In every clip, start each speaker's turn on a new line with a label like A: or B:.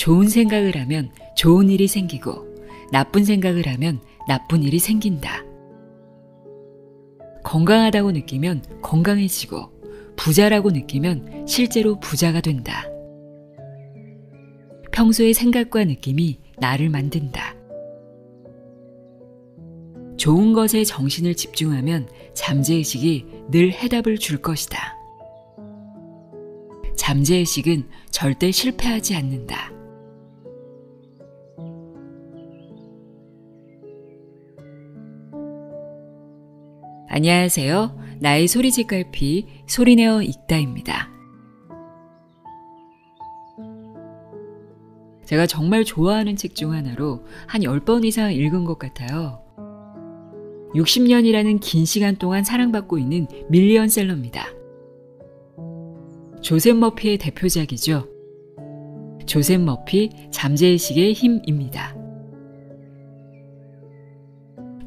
A: 좋은 생각을 하면 좋은 일이 생기고 나쁜 생각을 하면 나쁜 일이 생긴다. 건강하다고 느끼면 건강해지고 부자라고 느끼면 실제로 부자가 된다. 평소의 생각과 느낌이 나를 만든다. 좋은 것에 정신을 집중하면 잠재의식이 늘 해답을 줄 것이다. 잠재의식은 절대 실패하지 않는다. 안녕하세요. 나의 소리짓갈피 소리내어 읽다입니다. 제가 정말 좋아하는 책 중 하나로 한 10번 이상 읽은 것 같아요. 60년이라는 긴 시간 동안 사랑받고 있는 밀리언셀러입니다. 조셉 머피의 대표작이죠. 조셉 머피 잠재의식의 힘입니다.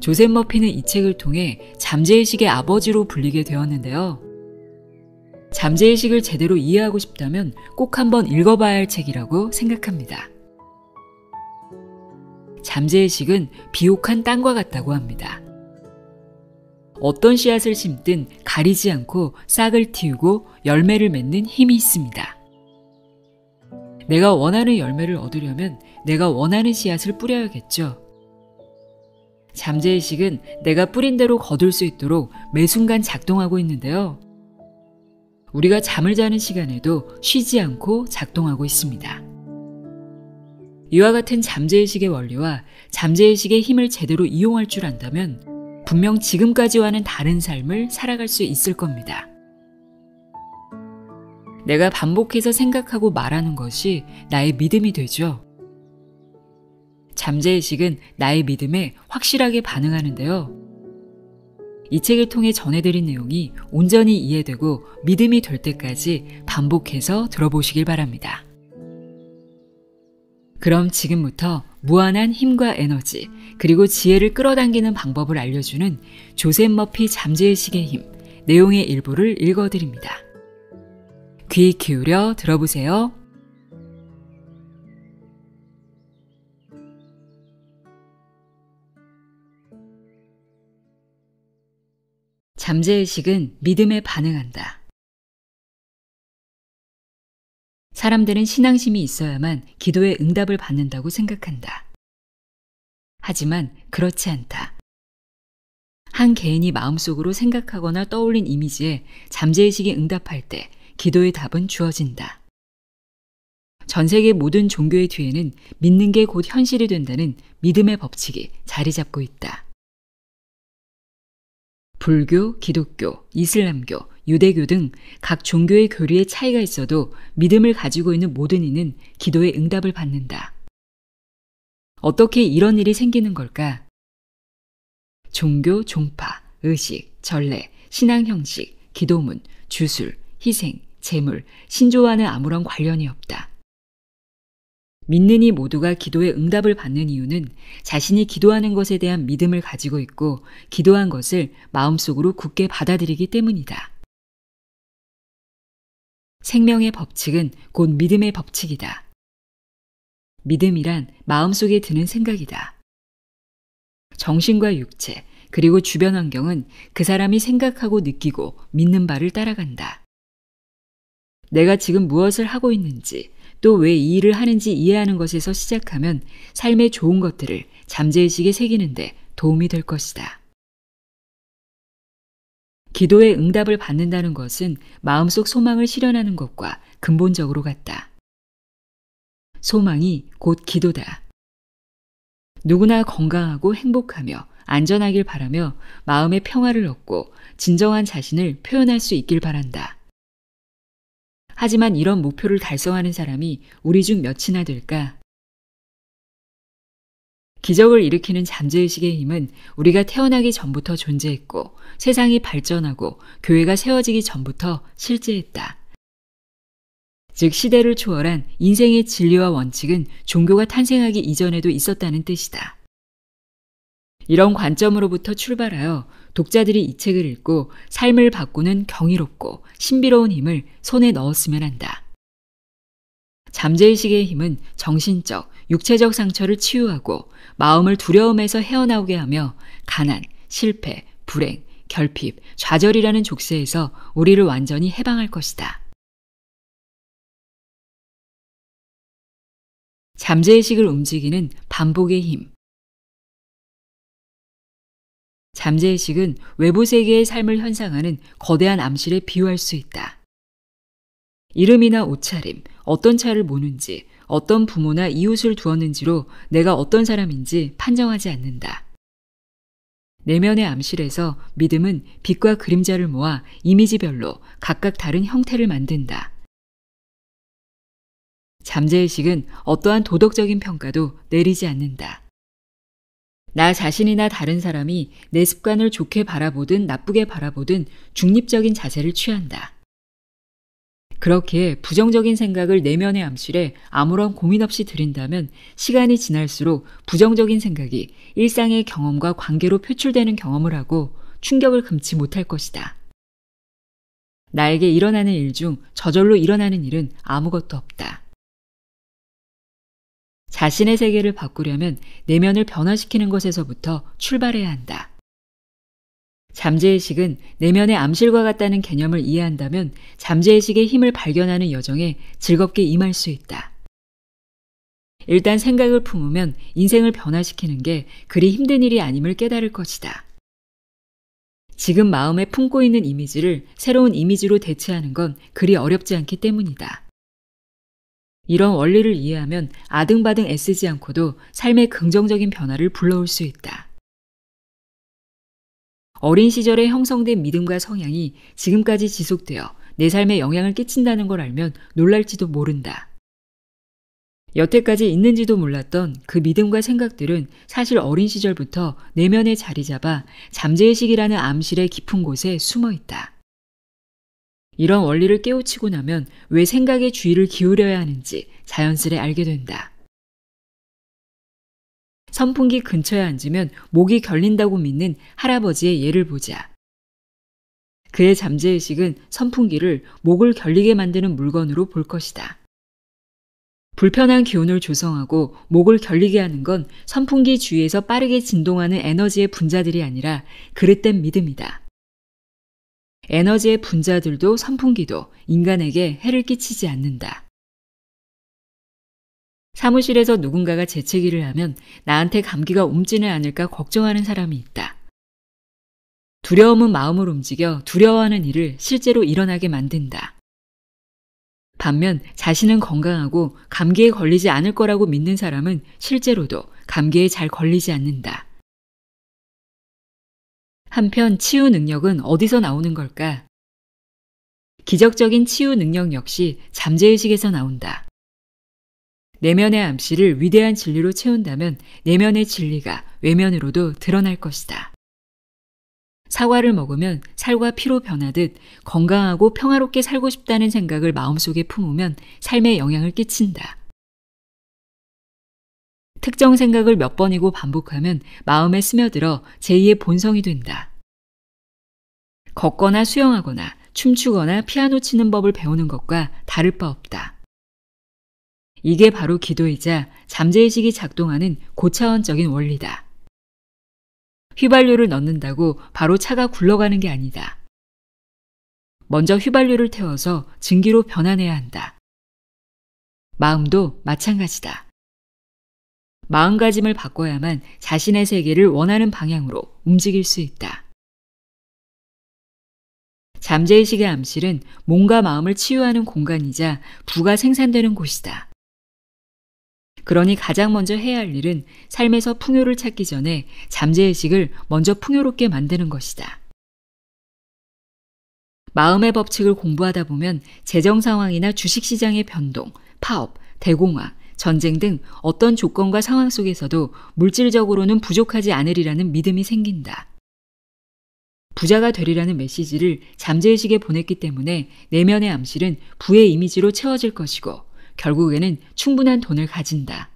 A: 조셉 머피는 이 책을 통해 잠재의식의 아버지로 불리게 되었는데요. 잠재의식을 제대로 이해하고 싶다면 꼭 한번 읽어봐야 할 책이라고 생각합니다. 잠재의식은 비옥한 땅과 같다고 합니다. 어떤 씨앗을 심든 가리지 않고 싹을 틔우고 열매를 맺는 힘이 있습니다. 내가 원하는 열매를 얻으려면 내가 원하는 씨앗을 뿌려야겠죠. 잠재의식은 내가 뿌린 대로 거둘 수 있도록 매 순간 작동하고 있는데요. 우리가 잠을 자는 시간에도 쉬지 않고 작동하고 있습니다. 이와 같은 잠재의식의 원리와 잠재의식의 힘을 제대로 이용할 줄 안다면 분명 지금까지와는 다른 삶을 살아갈 수 있을 겁니다. 내가 반복해서 생각하고 말하는 것이 나의 믿음이 되죠. 잠재의식은 나의 믿음에 확실하게 반응하는데요. 이 책을 통해 전해드린 내용이 온전히 이해되고 믿음이 될 때까지 반복해서 들어보시길 바랍니다. 그럼 지금부터 무한한 힘과 에너지 그리고 지혜를 끌어당기는 방법을 알려주는 조셉 머피 잠재의식의 힘 내용의 일부를 읽어드립니다. 귀 기울여 들어보세요. 잠재의식은 믿음에 반응한다. 사람들은 신앙심이 있어야만 기도에 응답을 받는다고 생각한다. 하지만 그렇지 않다. 한 개인이 마음속으로 생각하거나 떠올린 이미지에 잠재의식이 응답할 때 기도의 답은 주어진다. 전 세계 모든 종교의 뒤에는 믿는 게 곧 현실이 된다는 믿음의 법칙이 자리 잡고 있다. 불교, 기독교, 이슬람교, 유대교 등 각 종교의 교리에 차이가 있어도 믿음을 가지고 있는 모든 이는 기도의 응답을 받는다. 어떻게 이런 일이 생기는 걸까? 종교, 종파, 의식, 전례, 신앙 형식, 기도문, 주술, 희생, 제물, 신조와는 아무런 관련이 없다. 믿는 이 모두가 기도의 응답을 받는 이유는 자신이 기도하는 것에 대한 믿음을 가지고 있고 기도한 것을 마음속으로 굳게 받아들이기 때문이다. 생명의 법칙은 곧 믿음의 법칙이다. 믿음이란 마음속에 드는 생각이다. 정신과 육체, 그리고 주변 환경은 그 사람이 생각하고 느끼고 믿는 바를 따라간다. 내가 지금 무엇을 하고 있는지, 또 왜 이 일을 하는지 이해하는 것에서 시작하면 삶의 좋은 것들을 잠재의식에 새기는데 도움이 될 것이다. 기도의 응답을 받는다는 것은 마음속 소망을 실현하는 것과 근본적으로 같다. 소망이 곧 기도다. 누구나 건강하고 행복하며 안전하길 바라며 마음의 평화를 얻고 진정한 자신을 표현할 수 있길 바란다. 하지만 이런 목표를 달성하는 사람이 우리 중 몇이나 될까? 기적을 일으키는 잠재의식의 힘은 우리가 태어나기 전부터 존재했고 세상이 발전하고 교회가 세워지기 전부터 실제했다. 즉 시대를 초월한 인생의 진리와 원칙은 종교가 탄생하기 이전에도 있었다는 뜻이다. 이런 관점으로부터 출발하여 독자들이 이 책을 읽고 삶을 바꾸는 경이롭고 신비로운 힘을 손에 넣었으면 한다. 잠재의식의 힘은 정신적, 육체적 상처를 치유하고 마음을 두려움에서 헤어나오게 하며 가난, 실패, 불행, 결핍, 좌절이라는 족쇄에서 우리를 완전히 해방할 것이다. 잠재의식을 움직이는 반복의 힘. 잠재의식은 외부 세계의 삶을 현상하는 거대한 암실에 비유할 수 있다. 이름이나 옷차림, 어떤 차를 모는지, 어떤 부모나 이웃을 두었는지로 내가 어떤 사람인지 판정하지 않는다. 내면의 암실에서 믿음은 빛과 그림자를 모아 이미지별로 각각 다른 형태를 만든다. 잠재의식은 어떠한 도덕적인 평가도 내리지 않는다. 나 자신이나 다른 사람이 내 습관을 좋게 바라보든 나쁘게 바라보든 중립적인 자세를 취한다. 그렇게 부정적인 생각을 내면의 암실에 아무런 고민 없이 들인다면 시간이 지날수록 부정적인 생각이 일상의 경험과 관계로 표출되는 경험을 하고 충격을 금치 못할 것이다. 나에게 일어나는 일 중 저절로 일어나는 일은 아무것도 없다. 자신의 세계를 바꾸려면 내면을 변화시키는 것에서부터 출발해야 한다. 잠재의식은 내면의 암실과 같다는 개념을 이해한다면 잠재의식의 힘을 발견하는 여정에 즐겁게 임할 수 있다. 일단 생각을 품으면 인생을 변화시키는 게 그리 힘든 일이 아님을 깨달을 것이다. 지금 마음에 품고 있는 이미지를 새로운 이미지로 대체하는 건 그리 어렵지 않기 때문이다. 이런 원리를 이해하면 아등바등 애쓰지 않고도 삶의 긍정적인 변화를 불러올 수 있다. 어린 시절에 형성된 믿음과 성향이 지금까지 지속되어 내 삶에 영향을 끼친다는 걸 알면 놀랄지도 모른다. 여태까지 있는지도 몰랐던 그 믿음과 생각들은 사실 어린 시절부터 내면에 자리 잡아 잠재의식이라는 암실의 깊은 곳에 숨어 있다. 이런 원리를 깨우치고 나면 왜 생각에 주의를 기울여야 하는지 자연스레 알게 된다. 선풍기 근처에 앉으면 목이 결린다고 믿는 할아버지의 예를 보자. 그의 잠재의식은 선풍기를 목을 결리게 만드는 물건으로 볼 것이다. 불편한 기운을 조성하고 목을 결리게 하는 건 선풍기 주위에서 빠르게 진동하는 에너지의 분자들이 아니라 그릇된 믿음이다. 에너지의 분자들도 선풍기도 인간에게 해를 끼치지 않는다. 사무실에서 누군가가 재채기를 하면 나한테 감기가 옮지는 않을까 걱정하는 사람이 있다. 두려움은 마음을 움직여 두려워하는 일을 실제로 일어나게 만든다. 반면 자신은 건강하고 감기에 걸리지 않을 거라고 믿는 사람은 실제로도 감기에 잘 걸리지 않는다. 한편 치유 능력은 어디서 나오는 걸까? 기적적인 치유 능력 역시 잠재의식에서 나온다. 내면의 암시를 위대한 진리로 채운다면 내면의 진리가 외면으로도 드러날 것이다. 사과를 먹으면 살과 피로 변하듯 건강하고 평화롭게 살고 싶다는 생각을 마음속에 품으면 삶에 영향을 끼친다. 특정 생각을 몇 번이고 반복하면 마음에 스며들어 제2의 본성이 된다. 걷거나 수영하거나 춤추거나 피아노 치는 법을 배우는 것과 다를 바 없다. 이게 바로 기도이자 잠재의식이 작동하는 고차원적인 원리다. 휘발유를 넣는다고 바로 차가 굴러가는 게 아니다. 먼저 휘발유를 태워서 증기로 변환해야 한다. 마음도 마찬가지다. 마음가짐을 바꿔야만 자신의 세계를 원하는 방향으로 움직일 수 있다. 잠재의식의 암실은 몸과 마음을 치유하는 공간이자 부가 생산되는 곳이다. 그러니 가장 먼저 해야 할 일은 삶에서 풍요를 찾기 전에 잠재의식을 먼저 풍요롭게 만드는 것이다. 마음의 법칙을 공부하다 보면 재정 상황이나 주식시장의 변동, 파업, 대공황, 전쟁 등 어떤 조건과 상황 속에서도 물질적으로는 부족하지 않으리라는 믿음이 생긴다. 부자가 되리라는 메시지를 잠재의식에 보냈기 때문에 내면의 암실은 부의 이미지로 채워질 것이고 결국에는 충분한 돈을 가진다.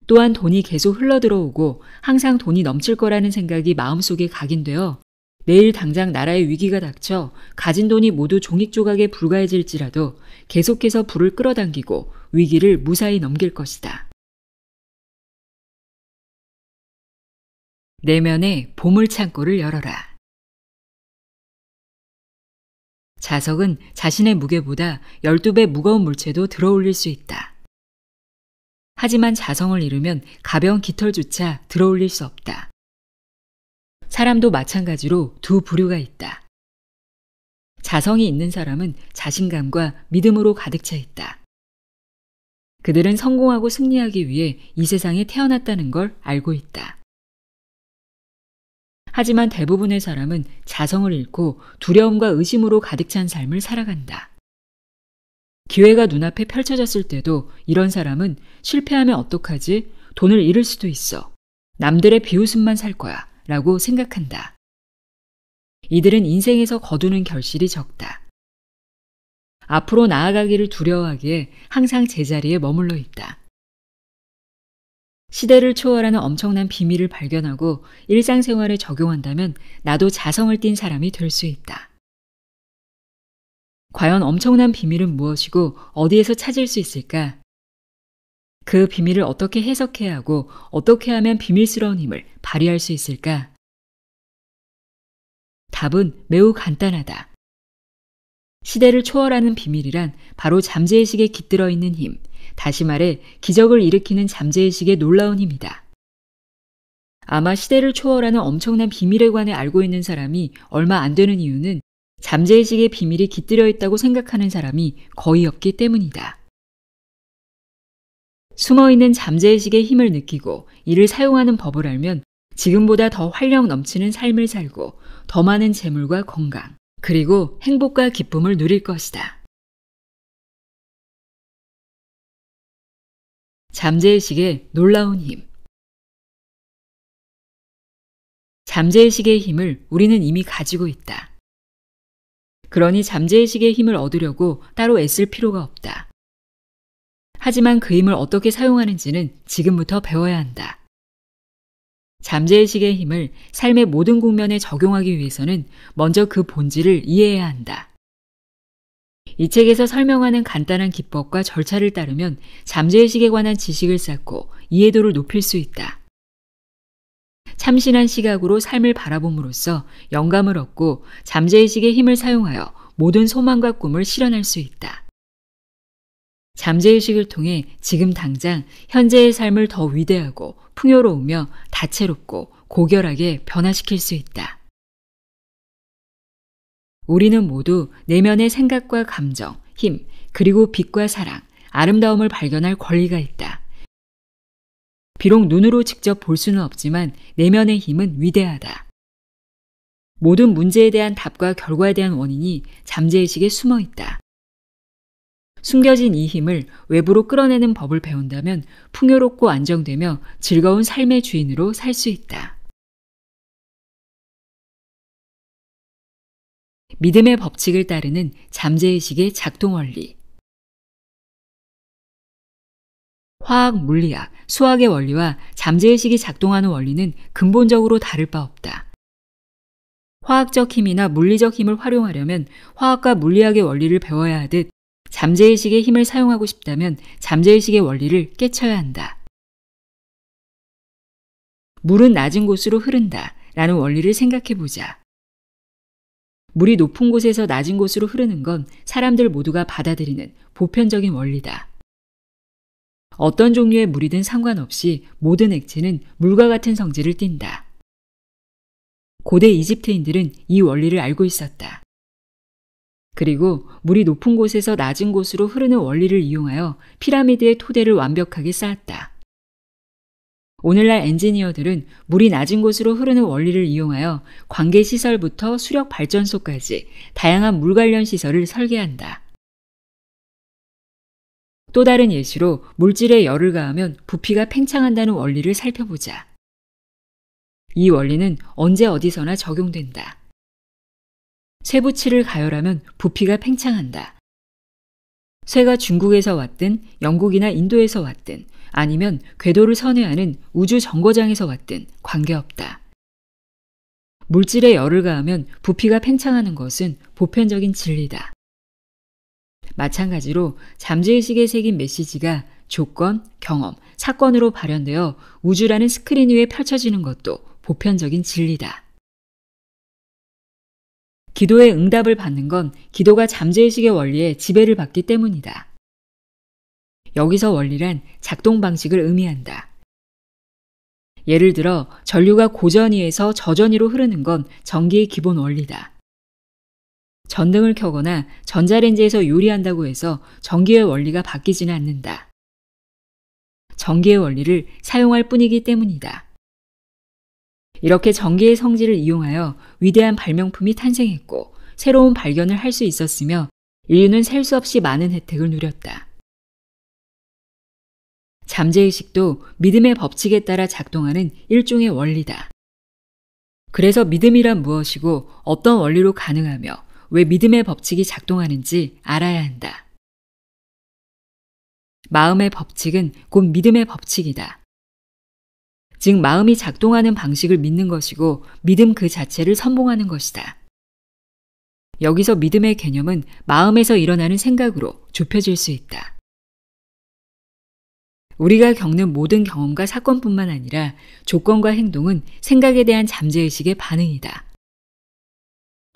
A: 또한 돈이 계속 흘러들어오고 항상 돈이 넘칠 거라는 생각이 마음속에 각인되어 내일 당장 나라에 위기가 닥쳐 가진 돈이 모두 종익 조각에 불과해질지라도 계속해서 불을 끌어당기고 위기를 무사히 넘길 것이다. 내면의 보물창고를 열어라. 자석은 자신의 무게보다 12배 무거운 물체도 들어올릴 수 있다. 하지만 자성을 잃으면 가벼운 깃털조차 들어올릴 수 없다. 사람도 마찬가지로 두 부류가 있다. 자성이 있는 사람은 자신감과 믿음으로 가득 차 있다. 그들은 성공하고 승리하기 위해 이 세상에 태어났다는 걸 알고 있다. 하지만 대부분의 사람은 자성을 잃고 두려움과 의심으로 가득 찬 삶을 살아간다. 기회가 눈앞에 펼쳐졌을 때도 이런 사람은 실패하면 어떡하지? 돈을 잃을 수도 있어. 남들의 비웃음만 살 거야. 라고 생각한다. 이들은 인생에서 거두는 결실이 적다. 앞으로 나아가기를 두려워하기에 항상 제자리에 머물러 있다. 시대를 초월하는 엄청난 비밀을 발견하고 일상생활에 적용한다면 나도 자성을 띤 사람이 될 수 있다. 과연 엄청난 비밀은 무엇이고 어디에서 찾을 수 있을까? 그 비밀을 어떻게 해석해야 하고 어떻게 하면 비밀스러운 힘을 발휘할 수 있을까? 답은 매우 간단하다. 시대를 초월하는 비밀이란 바로 잠재의식에 깃들어 있는 힘, 다시 말해 기적을 일으키는 잠재의식의 놀라운 힘이다. 아마 시대를 초월하는 엄청난 비밀에 관해 알고 있는 사람이 얼마 안 되는 이유는 잠재의식의 비밀이 깃들여 있다고 생각하는 사람이 거의 없기 때문이다. 숨어있는 잠재의식의 힘을 느끼고 이를 사용하는 법을 알면 지금보다 더 활력 넘치는 삶을 살고 더 많은 재물과 건강, 그리고 행복과 기쁨을 누릴 것이다. 잠재의식의 놀라운 힘. 잠재의식의 힘을 우리는 이미 가지고 있다. 그러니 잠재의식의 힘을 얻으려고 따로 애쓸 필요가 없다. 하지만 그 힘을 어떻게 사용하는지는 지금부터 배워야 한다. 잠재의식의 힘을 삶의 모든 국면에 적용하기 위해서는 먼저 그 본질을 이해해야 한다. 이 책에서 설명하는 간단한 기법과 절차를 따르면 잠재의식에 관한 지식을 쌓고 이해도를 높일 수 있다. 참신한 시각으로 삶을 바라봄으로써 영감을 얻고 잠재의식의 힘을 사용하여 모든 소망과 꿈을 실현할 수 있다. 잠재의식을 통해 지금 당장 현재의 삶을 더 위대하고 풍요로우며 다채롭고 고결하게 변화시킬 수 있다. 우리는 모두 내면의 생각과 감정, 힘, 그리고 빛과 사랑, 아름다움을 발견할 권리가 있다. 비록 눈으로 직접 볼 수는 없지만 내면의 힘은 위대하다. 모든 문제에 대한 답과 결과에 대한 원인이 잠재의식에 숨어 있다. 숨겨진 이 힘을 외부로 끌어내는 법을 배운다면 풍요롭고 안정되며 즐거운 삶의 주인으로 살 수 있다. 믿음의 법칙을 따르는 잠재의식의 작동 원리. 화학, 물리학, 수학의 원리와 잠재의식이 작동하는 원리는 근본적으로 다를 바 없다. 화학적 힘이나 물리적 힘을 활용하려면 화학과 물리학의 원리를 배워야 하듯 잠재의식의 힘을 사용하고 싶다면 잠재의식의 원리를 깨쳐야 한다. 물은 낮은 곳으로 흐른다 라는 원리를 생각해보자. 물이 높은 곳에서 낮은 곳으로 흐르는 건 사람들 모두가 받아들이는 보편적인 원리다. 어떤 종류의 물이든 상관없이 모든 액체는 물과 같은 성질을 띈다. 고대 이집트인들은 이 원리를 알고 있었다. 그리고 물이 높은 곳에서 낮은 곳으로 흐르는 원리를 이용하여 피라미드의 토대를 완벽하게 쌓았다. 오늘날 엔지니어들은 물이 낮은 곳으로 흐르는 원리를 이용하여 관계시설부터 수력발전소까지 다양한 물 관련 시설을 설계한다. 또 다른 예시로 물질에 열을 가하면 부피가 팽창한다는 원리를 살펴보자. 이 원리는 언제 어디서나 적용된다. 쇠붙이를 가열하면 부피가 팽창한다. 쇠가 중국에서 왔든 영국이나 인도에서 왔든 아니면 궤도를 선회하는 우주 정거장에서 왔든 관계없다. 물질에 열을 가하면 부피가 팽창하는 것은 보편적인 진리다. 마찬가지로 잠재의식에 새긴 메시지가 조건, 경험, 사건으로 발현되어 우주라는 스크린 위에 펼쳐지는 것도 보편적인 진리다. 기도의 응답을 받는 건 기도가 잠재의식의 원리에 지배를 받기 때문이다. 여기서 원리란 작동 방식을 의미한다. 예를 들어 전류가 고전위에서 저전위로 흐르는 건 전기의 기본 원리다. 전등을 켜거나 전자레인지에서 요리한다고 해서 전기의 원리가 바뀌지는 않는다. 전기의 원리를 사용할 뿐이기 때문이다. 이렇게 전기의 성질을 이용하여 위대한 발명품이 탄생했고 새로운 발견을 할 수 있었으며 인류는 셀 수 없이 많은 혜택을 누렸다. 잠재의식도 믿음의 법칙에 따라 작동하는 일종의 원리다. 그래서 믿음이란 무엇이고 어떤 원리로 가능하며 왜 믿음의 법칙이 작동하는지 알아야 한다. 마음의 법칙은 곧 믿음의 법칙이다. 즉 마음이 작동하는 방식을 믿는 것이고 믿음 그 자체를 선봉하는 것이다. 여기서 믿음의 개념은 마음에서 일어나는 생각으로 좁혀질 수 있다. 우리가 겪는 모든 경험과 사건뿐만 아니라 조건과 행동은 생각에 대한 잠재의식의 반응이다.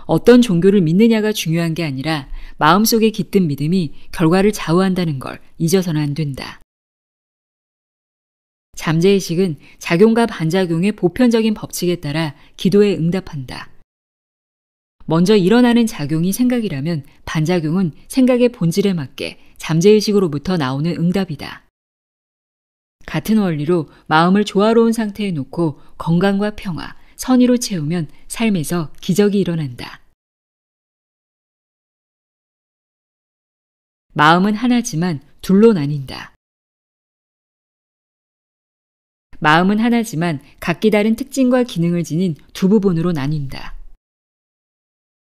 A: 어떤 종교를 믿느냐가 중요한 게 아니라 마음속에 깃든 믿음이 결과를 좌우한다는 걸 잊어서는 안 된다. 잠재의식은 작용과 반작용의 보편적인 법칙에 따라 기도에 응답한다. 먼저 일어나는 작용이 생각이라면 반작용은 생각의 본질에 맞게 잠재의식으로부터 나오는 응답이다. 같은 원리로 마음을 조화로운 상태에 놓고 건강과 평화, 선의로 채우면 삶에서 기적이 일어난다. 마음은 하나지만 둘로 나뉜다. 마음은 하나지만 각기 다른 특징과 기능을 지닌 두 부분으로 나뉜다.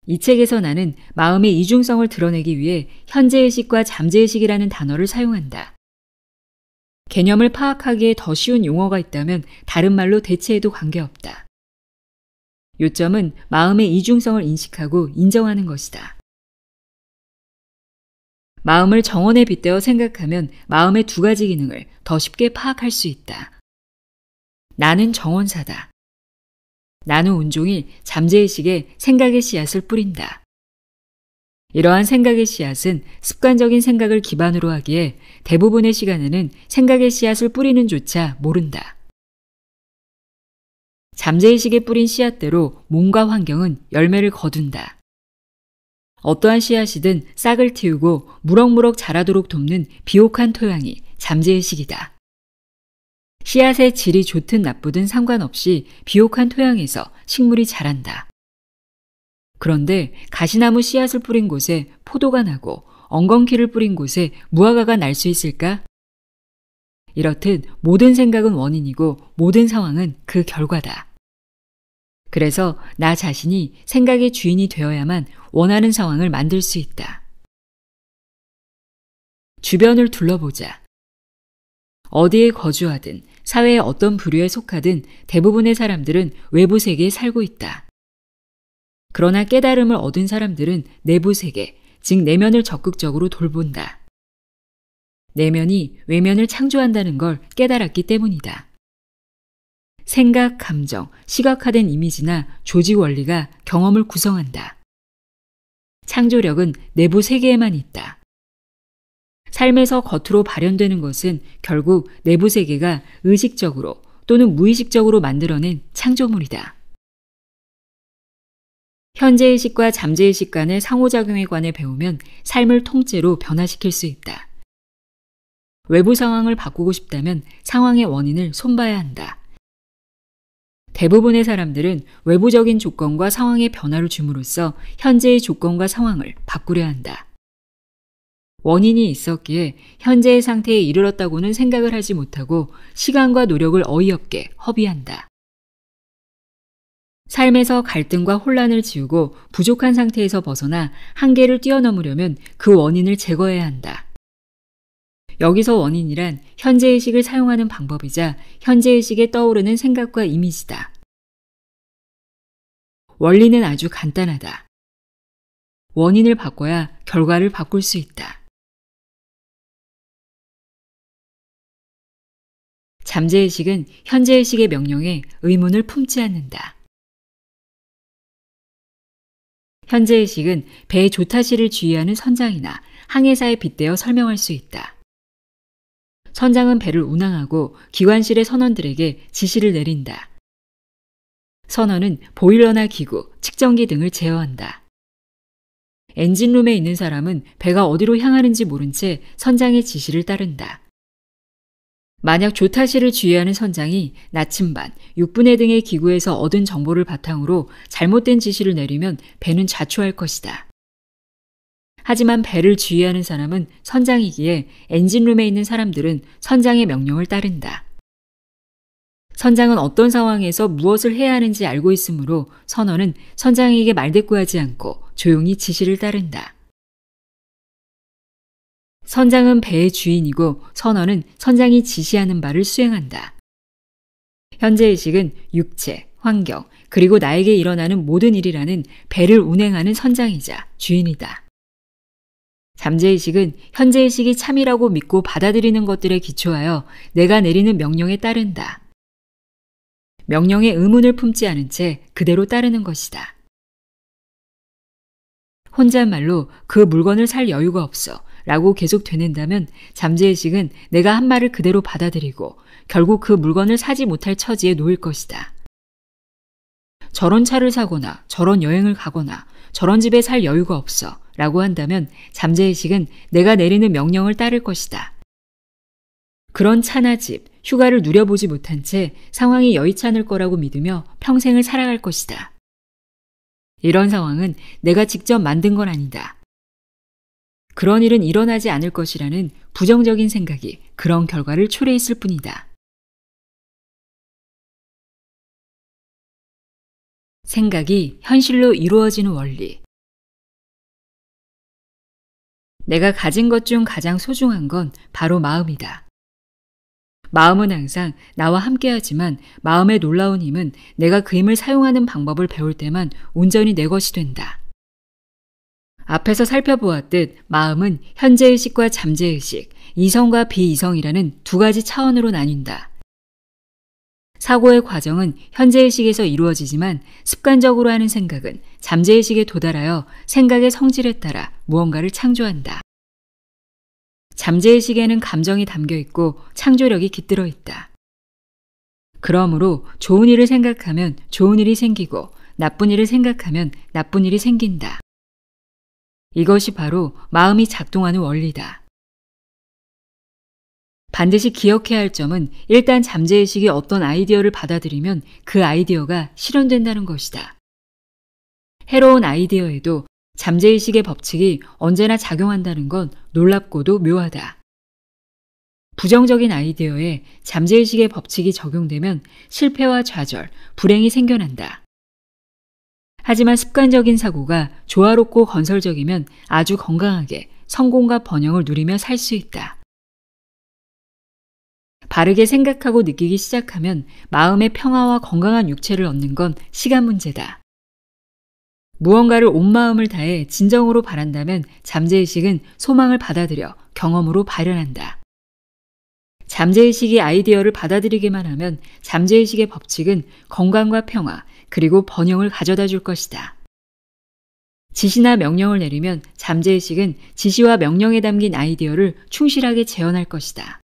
A: 이 책에서 나는 마음의 이중성을 드러내기 위해 현재의식과 잠재의식이라는 단어를 사용한다. 개념을 파악하기에 더 쉬운 용어가 있다면 다른 말로 대체해도 관계없다. 요점은 마음의 이중성을 인식하고 인정하는 것이다. 마음을 정원에 빗대어 생각하면 마음의 두 가지 기능을 더 쉽게 파악할 수 있다. 나는 정원사다. 나는 온종일 잠재의식에 생각의 씨앗을 뿌린다. 이러한 생각의 씨앗은 습관적인 생각을 기반으로 하기에 대부분의 시간에는 생각의 씨앗을 뿌리는 조차 모른다. 잠재의식에 뿌린 씨앗대로 몸과 환경은 열매를 거둔다. 어떠한 씨앗이든 싹을 틔우고 무럭무럭 자라도록 돕는 비옥한 토양이 잠재의식이다. 씨앗의 질이 좋든 나쁘든 상관없이 비옥한 토양에서 식물이 자란다. 그런데 가시나무 씨앗을 뿌린 곳에 포도가 나고 엉겅퀴를 뿌린 곳에 무화과가 날 수 있을까? 이렇듯 모든 생각은 원인이고 모든 상황은 그 결과다. 그래서 나 자신이 생각의 주인이 되어야만 원하는 상황을 만들 수 있다. 주변을 둘러보자. 어디에 거주하든 사회의 어떤 부류에 속하든 대부분의 사람들은 외부 세계에 살고 있다. 그러나 깨달음을 얻은 사람들은 내부 세계, 즉 내면을 적극적으로 돌본다. 내면이 외면을 창조한다는 걸 깨달았기 때문이다. 생각, 감정, 시각화된 이미지나 조직 원리가 경험을 구성한다. 창조력은 내부 세계에만 있다. 삶에서 겉으로 발현되는 것은 결국 내부 세계가 의식적으로 또는 무의식적으로 만들어낸 창조물이다. 현재의식과 잠재의식 간의 상호작용에 관해 배우면 삶을 통째로 변화시킬 수 있다. 외부 상황을 바꾸고 싶다면 상황의 원인을 손봐야 한다. 대부분의 사람들은 외부적인 조건과 상황의 변화를 줌으로써 현재의 조건과 상황을 바꾸려 한다. 원인이 있었기에 현재의 상태에 이르렀다고는 생각을 하지 못하고 시간과 노력을 어이없게 허비한다. 삶에서 갈등과 혼란을 지우고 부족한 상태에서 벗어나 한계를 뛰어넘으려면 그 원인을 제거해야 한다. 여기서 원인이란 현재의식을 사용하는 방법이자 현재의식에 떠오르는 생각과 이미지다. 원리는 아주 간단하다. 원인을 바꿔야 결과를 바꿀 수 있다. 잠재의식은 현재의식의 명령에 의문을 품지 않는다. 현재의식은 배의 조타시를 주의하는 선장이나 항해사에 빗대어 설명할 수 있다. 선장은 배를 운항하고 기관실의 선원들에게 지시를 내린다. 선원은 보일러나 기구, 측정기 등을 제어한다. 엔진룸에 있는 사람은 배가 어디로 향하는지 모른 채 선장의 지시를 따른다. 만약 조타시를 주의하는 선장이 나침반, 육분해 등의 기구에서 얻은 정보를 바탕으로 잘못된 지시를 내리면 배는 좌초할 것이다. 하지만 배를 주의하는 사람은 선장이기에 엔진룸에 있는 사람들은 선장의 명령을 따른다. 선장은 어떤 상황에서 무엇을 해야 하는지 알고 있으므로 선원은 선장에게 말대꾸하지 않고 조용히 지시를 따른다. 선장은 배의 주인이고 선원은 선장이 지시하는 바를 수행한다. 현재의식은 육체, 환경, 그리고 나에게 일어나는 모든 일이라는 배를 운행하는 선장이자 주인이다. 잠재의식은 현재의식이 참이라고 믿고 받아들이는 것들에 기초하여 내가 내리는 명령에 따른다. 명령에 의문을 품지 않은 채 그대로 따르는 것이다. 혼잣말로 그 물건을 살 여유가 없어 라고 계속 되낸다면 잠재의식은 내가 한 말을 그대로 받아들이고 결국 그 물건을 사지 못할 처지에 놓일 것이다. 저런 차를 사거나 저런 여행을 가거나 저런 집에 살 여유가 없어 라고 한다면 잠재의식은 내가 내리는 명령을 따를 것이다. 그런 차나 집, 휴가를 누려보지 못한 채 상황이 여의치 않을 거라고 믿으며 평생을 살아갈 것이다. 이런 상황은 내가 직접 만든 건 아니다. 그런 일은 일어나지 않을 것이라는 부정적인 생각이 그런 결과를 초래했을 뿐이다. 생각이 현실로 이루어지는 원리. 내가 가진 것 중 가장 소중한 건 바로 마음이다. 마음은 항상 나와 함께하지만 마음의 놀라운 힘은 내가 그 힘을 사용하는 방법을 배울 때만 온전히 내 것이 된다. 앞에서 살펴보았듯 마음은 현재의식과 잠재의식, 이성과 비이성이라는 두 가지 차원으로 나뉜다. 사고의 과정은 현재의식에서 이루어지지만 습관적으로 하는 생각은 잠재의식에 도달하여 생각의 성질에 따라 무언가를 창조한다. 잠재의식에는 감정이 담겨 있고 창조력이 깃들어 있다. 그러므로 좋은 일을 생각하면 좋은 일이 생기고 나쁜 일을 생각하면 나쁜 일이 생긴다. 이것이 바로 마음이 작동하는 원리다. 반드시 기억해야 할 점은 일단 잠재의식이 어떤 아이디어를 받아들이면 그 아이디어가 실현된다는 것이다. 해로운 아이디어에도 잠재의식의 법칙이 언제나 작용한다는 건 놀랍고도 묘하다. 부정적인 아이디어에 잠재의식의 법칙이 적용되면 실패와 좌절, 불행이 생겨난다. 하지만 습관적인 사고가 조화롭고 건설적이면 아주 건강하게 성공과 번영을 누리며 살 수 있다. 바르게 생각하고 느끼기 시작하면 마음의 평화와 건강한 육체를 얻는 건 시간 문제다. 무언가를 온 마음을 다해 진정으로 바란다면 잠재의식은 소망을 받아들여 경험으로 발현한다. 잠재의식이 아이디어를 받아들이기만 하면 잠재의식의 법칙은 건강과 평화, 그리고 번영을 가져다 줄 것이다. 지시나 명령을 내리면 잠재의식은 지시와 명령에 담긴 아이디어를 충실하게 재현할 것이다.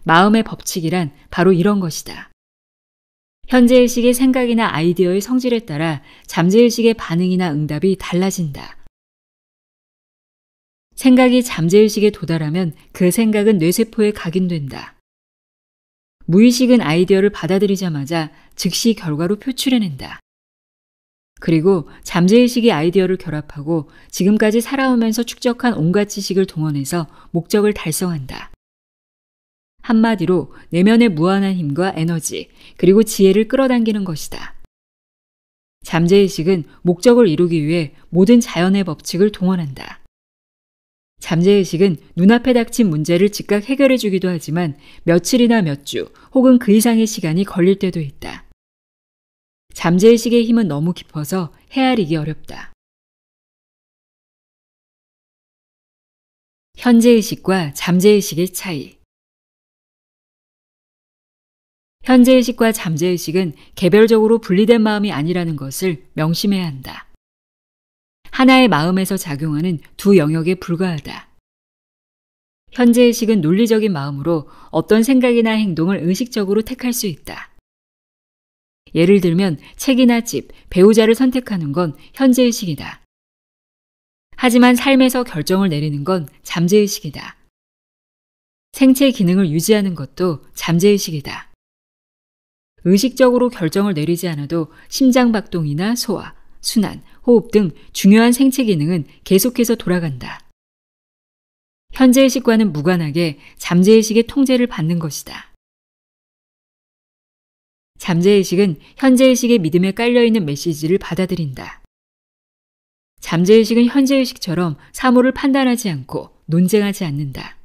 A: 마음의 법칙이란 바로 이런 것이다. 현재의식의 생각이나 아이디어의 성질에 따라 잠재의식의 반응이나 응답이 달라진다. 생각이 잠재의식에 도달하면 그 생각은 뇌세포에 각인된다. 무의식은 아이디어를 받아들이자마자 즉시 결과로 표출해낸다. 그리고 잠재의식이 아이디어를 결합하고 지금까지 살아오면서 축적한 온갖 지식을 동원해서 목적을 달성한다. 한마디로 내면의 무한한 힘과 에너지, 그리고 지혜를 끌어당기는 것이다. 잠재의식은 목적을 이루기 위해 모든 자연의 법칙을 동원한다. 잠재의식은 눈앞에 닥친 문제를 즉각 해결해 주기도 하지만 며칠이나 몇 주 혹은 그 이상의 시간이 걸릴 때도 있다. 잠재의식의 힘은 너무 깊어서 헤아리기 어렵다. 현재의식과 잠재의식의 차이. 현재의식과 잠재의식은 개별적으로 분리된 마음이 아니라는 것을 명심해야 한다. 하나의 마음에서 작용하는 두 영역에 불과하다. 현재의식은 논리적인 마음으로 어떤 생각이나 행동을 의식적으로 택할 수 있다. 예를 들면 책이나 집, 배우자를 선택하는 건 현재의식이다. 하지만 삶에서 결정을 내리는 건 잠재의식이다. 생체 기능을 유지하는 것도 잠재의식이다. 의식적으로 결정을 내리지 않아도 심장박동이나 소화, 순환, 호흡 등 중요한 생체 기능은 계속해서 돌아간다. 현재의식과는 무관하게 잠재의식의 통제를 받는 것이다. 잠재의식은 현재의식의 믿음에 깔려있는 메시지를 받아들인다. 잠재의식은 현재의식처럼 사물을 판단하지 않고 논쟁하지 않는다.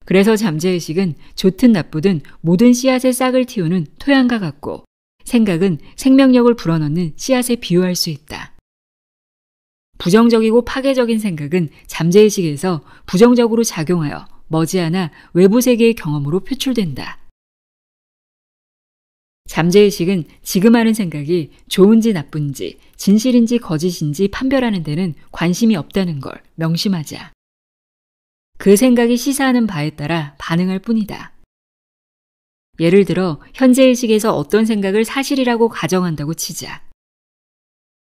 A: 그래서 잠재의식은 좋든 나쁘든 모든 씨앗의 싹을 틔우는 토양과 같고, 생각은 생명력을 불어넣는 씨앗에 비유할 수 있다. 부정적이고 파괴적인 생각은 잠재의식에서 부정적으로 작용하여 머지않아 외부 세계의 경험으로 표출된다. 잠재의식은 지금 하는 생각이 좋은지 나쁜지, 진실인지 거짓인지 판별하는 데는 관심이 없다는 걸 명심하자. 그 생각이 시사하는 바에 따라 반응할 뿐이다. 예를 들어 현재의식에서 어떤 생각을 사실이라고 가정한다고 치자.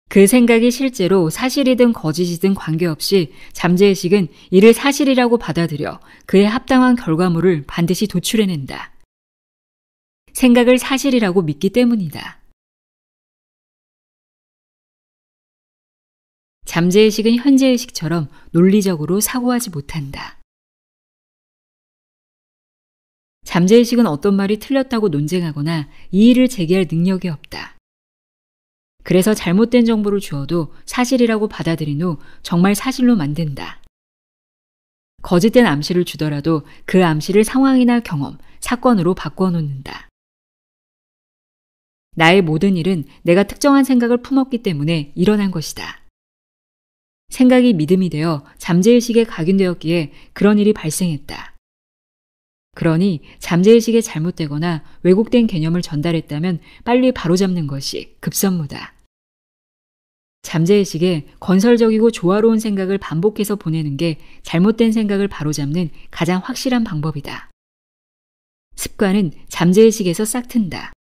A: 그 생각이 실제로 사실이든 거짓이든 관계없이 잠재의식은 이를 사실이라고 받아들여 그에 합당한 결과물을 반드시 도출해낸다. 생각을 사실이라고 믿기 때문이다. 잠재의식은 현재의식처럼 논리적으로 사고하지 못한다. 잠재의식은 어떤 말이 틀렸다고 논쟁하거나 이의를 제기할 능력이 없다. 그래서 잘못된 정보를 주어도 사실이라고 받아들인 후 정말 사실로 만든다. 거짓된 암시를 주더라도 그 암시를 상황이나 경험, 사건으로 바꿔놓는다. 나의 모든 일은 내가 특정한 생각을 품었기 때문에 일어난 것이다. 생각이 믿음이 되어 잠재의식에 각인되었기에 그런 일이 발생했다. 그러니 잠재의식에 잘못되거나 왜곡된 개념을 전달했다면 빨리 바로잡는 것이 급선무다. 잠재의식에 건설적이고 조화로운 생각을 반복해서 보내는 게 잘못된 생각을 바로잡는 가장 확실한 방법이다. 습관은 잠재의식에서 싹튼다.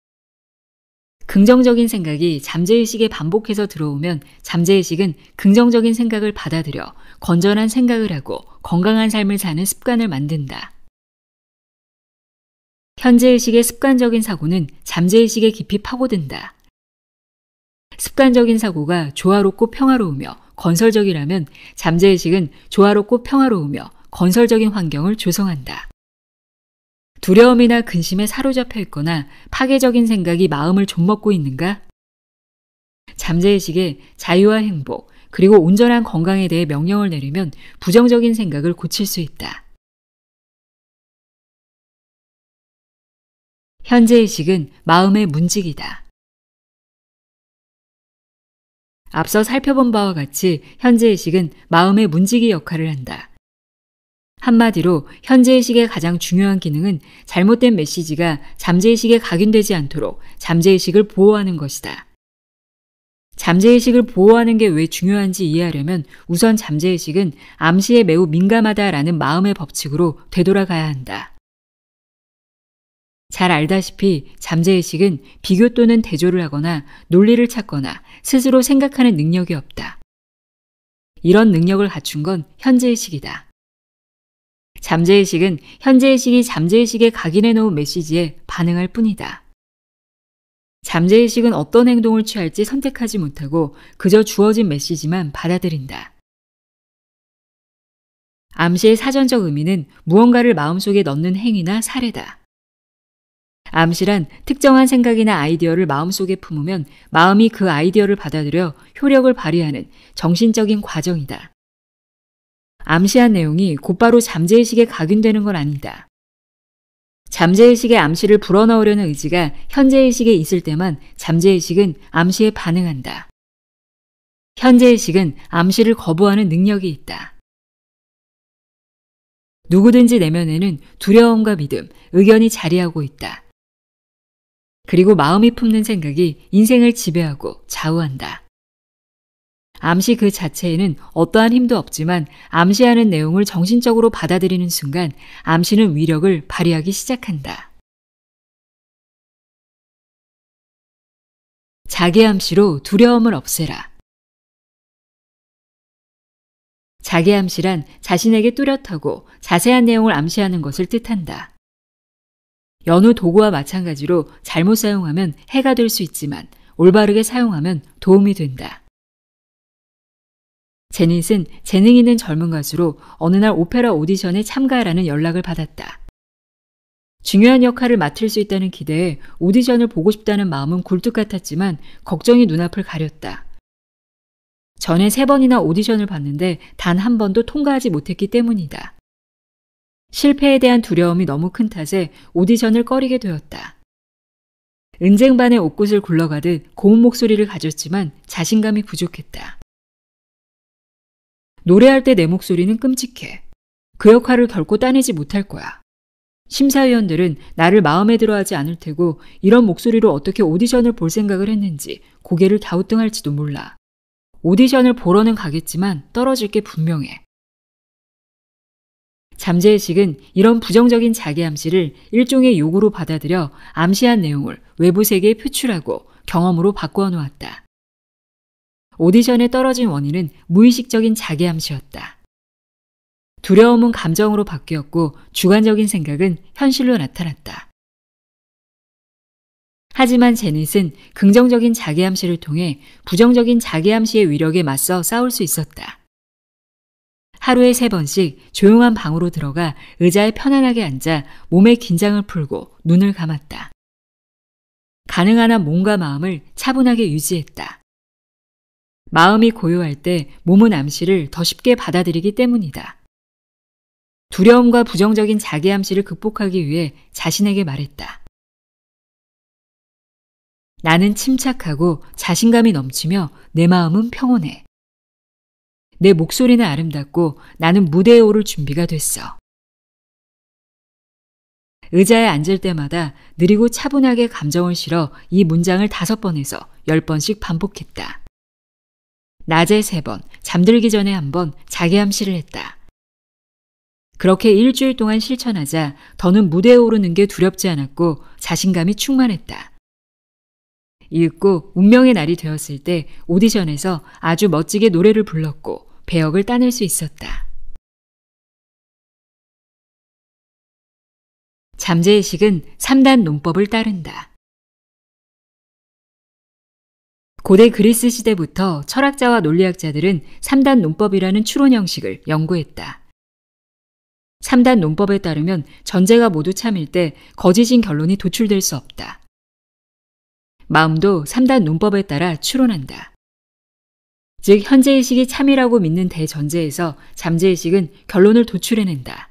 A: 긍정적인 생각이 잠재의식에 반복해서 들어오면 잠재의식은 긍정적인 생각을 받아들여 건전한 생각을 하고 건강한 삶을 사는 습관을 만든다. 현재의식의 습관적인 사고는 잠재의식에 깊이 파고든다. 습관적인 사고가 조화롭고 평화로우며 건설적이라면 잠재의식은 조화롭고 평화로우며 건설적인 환경을 조성한다. 두려움이나 근심에 사로잡혀 있거나 파괴적인 생각이 마음을 좀먹고 있는가? 잠재의식에 자유와 행복, 그리고 온전한 건강에 대해 명령을 내리면 부정적인 생각을 고칠 수 있다. 현재의식은 마음의 문직이다. 앞서 살펴본 바와 같이 현재의식은 마음의 문지기 역할을 한다. 한마디로 현재의식의 가장 중요한 기능은 잘못된 메시지가 잠재의식에 각인되지 않도록 잠재의식을 보호하는 것이다. 잠재의식을 보호하는 게 왜 중요한지 이해하려면 우선 잠재의식은 암시에 매우 민감하다라는 마음의 법칙으로 되돌아가야 한다. 잘 알다시피 잠재의식은 비교 또는 대조를 하거나 논리를 찾거나 스스로 생각하는 능력이 없다. 이런 능력을 갖춘 건 현재의식이다. 잠재의식은 현재의식이 잠재의식에 각인해 놓은 메시지에 반응할 뿐이다. 잠재의식은 어떤 행동을 취할지 선택하지 못하고 그저 주어진 메시지만 받아들인다. 암시의 사전적 의미는 무언가를 마음속에 넣는 행위나 사례다. 암시란 특정한 생각이나 아이디어를 마음속에 품으면 마음이 그 아이디어를 받아들여 효력을 발휘하는 정신적인 과정이다. 암시한 내용이 곧바로 잠재의식에 각인되는 건 아니다. 잠재의식의 암시를 불어넣으려는 의지가 현재의식에 있을 때만 잠재의식은 암시에 반응한다. 현재의식은 암시를 거부하는 능력이 있다. 누구든지 내면에는 두려움과 믿음, 의견이 자리하고 있다. 그리고 마음이 품는 생각이 인생을 지배하고 좌우한다. 암시 그 자체에는 어떠한 힘도 없지만 암시하는 내용을 정신적으로 받아들이는 순간 암시는 위력을 발휘하기 시작한다. 자기 암시로 두려움을 없애라. 자기 암시란 자신에게 뚜렷하고 자세한 내용을 암시하는 것을 뜻한다. 여느 도구와 마찬가지로 잘못 사용하면 해가 될 수 있지만 올바르게 사용하면 도움이 된다. 제닛은 재능 있는 젊은 가수로 어느 날 오페라 오디션에 참가하라는 연락을 받았다. 중요한 역할을 맡을 수 있다는 기대에 오디션을 보고 싶다는 마음은 굴뚝 같았지만 걱정이 눈앞을 가렸다. 전에 3번이나 오디션을 봤는데 단 한 번도 통과하지 못했기 때문이다. 실패에 대한 두려움이 너무 큰 탓에 오디션을 꺼리게 되었다. 은쟁반의 옥굿을 굴러가듯 고운 목소리를 가졌지만 자신감이 부족했다. 노래할 때 내 목소리는 끔찍해. 그 역할을 결코 따내지 못할 거야. 심사위원들은 나를 마음에 들어하지 않을 테고 이런 목소리로 어떻게 오디션을 볼 생각을 했는지 고개를 갸우뚱할지도 몰라. 오디션을 보러는 가겠지만 떨어질 게 분명해. 잠재의식은 이런 부정적인 자기 암시를 일종의 요구로 받아들여 암시한 내용을 외부 세계에 표출하고 경험으로 바꾸어 놓았다. 오디션에 떨어진 원인은 무의식적인 자기 암시였다. 두려움은 감정으로 바뀌었고 주관적인 생각은 현실로 나타났다. 하지만 제닛은 긍정적인 자기 암시를 통해 부정적인 자기 암시의 위력에 맞서 싸울 수 있었다. 하루에 3번씩 조용한 방으로 들어가 의자에 편안하게 앉아 몸의 긴장을 풀고 눈을 감았다. 가능한 한 몸과 마음을 차분하게 유지했다. 마음이 고요할 때 몸은 암시를 더 쉽게 받아들이기 때문이다. 두려움과 부정적인 자기 암시를 극복하기 위해 자신에게 말했다. 나는 침착하고 자신감이 넘치며 내 마음은 평온해. 내 목소리는 아름답고 나는 무대에 오를 준비가 됐어. 의자에 앉을 때마다 느리고 차분하게 감정을 실어 이 문장을 5번에서 10번씩 반복했다. 낮에 3번, 잠들기 전에 1번 자기 암시를 했다. 그렇게 일주일 동안 실천하자 더는 무대에 오르는 게 두렵지 않았고 자신감이 충만했다. 읽고 운명의 날이 되었을 때 오디션에서 아주 멋지게 노래를 불렀고 배역을 따낼 수 있었다. 잠재의식은 3단 논법을 따른다. 고대 그리스 시대부터 철학자와 논리학자들은 3단 논법이라는 추론 형식을 연구했다. 3단 논법에 따르면 전제가 모두 참일 때 거짓인 결론이 도출될 수 없다. 마음도 3단 논법에 따라 추론한다. 즉 현재의식이 참이라고 믿는 대전제에서 잠재의식은 결론을 도출해낸다.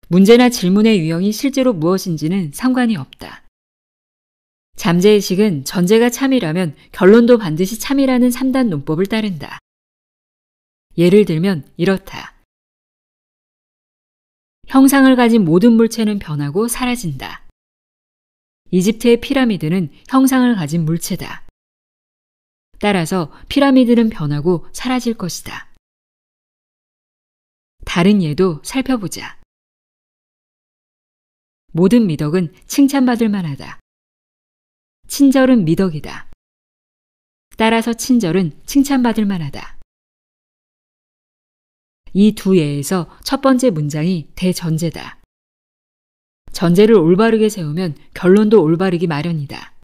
A: 문제나 질문의 유형이 실제로 무엇인지는 상관이 없다. 잠재의식은 전제가 참이라면 결론도 반드시 참이라는 3단 논법을 따른다. 예를 들면 이렇다. 형상을 가진 모든 물체는 변하고 사라진다. 이집트의 피라미드는 형상을 가진 물체다. 따라서 피라미드는 변하고 사라질 것이다. 다른 예도 살펴보자. 모든 미덕은 칭찬받을 만하다. 친절은 미덕이다. 따라서 친절은 칭찬받을 만하다. 이 2예에서 첫 번째 문장이 대전제다. 전제를 올바르게 세우면 결론도 올바르기 마련이다.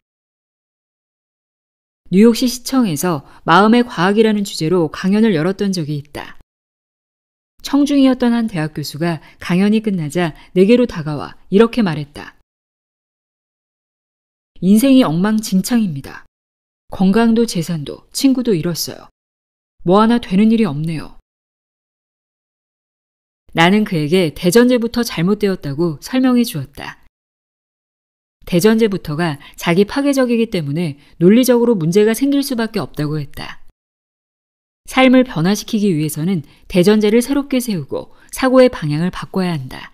A: 뉴욕시 시청에서 마음의 과학이라는 주제로 강연을 열었던 적이 있다. 청중이었던 한 대학 교수가 강연이 끝나자 내게로 다가와 이렇게 말했다. 인생이 엉망진창입니다. 건강도 재산도 친구도 잃었어요. 뭐 하나 되는 일이 없네요. 나는 그에게 대전제부터 잘못되었다고 설명해 주었다. 대전제부터가 자기 파괴적이기 때문에 논리적으로 문제가 생길 수밖에 없다고 했다. 삶을 변화시키기 위해서는 대전제를 새롭게 세우고 사고의 방향을 바꿔야 한다.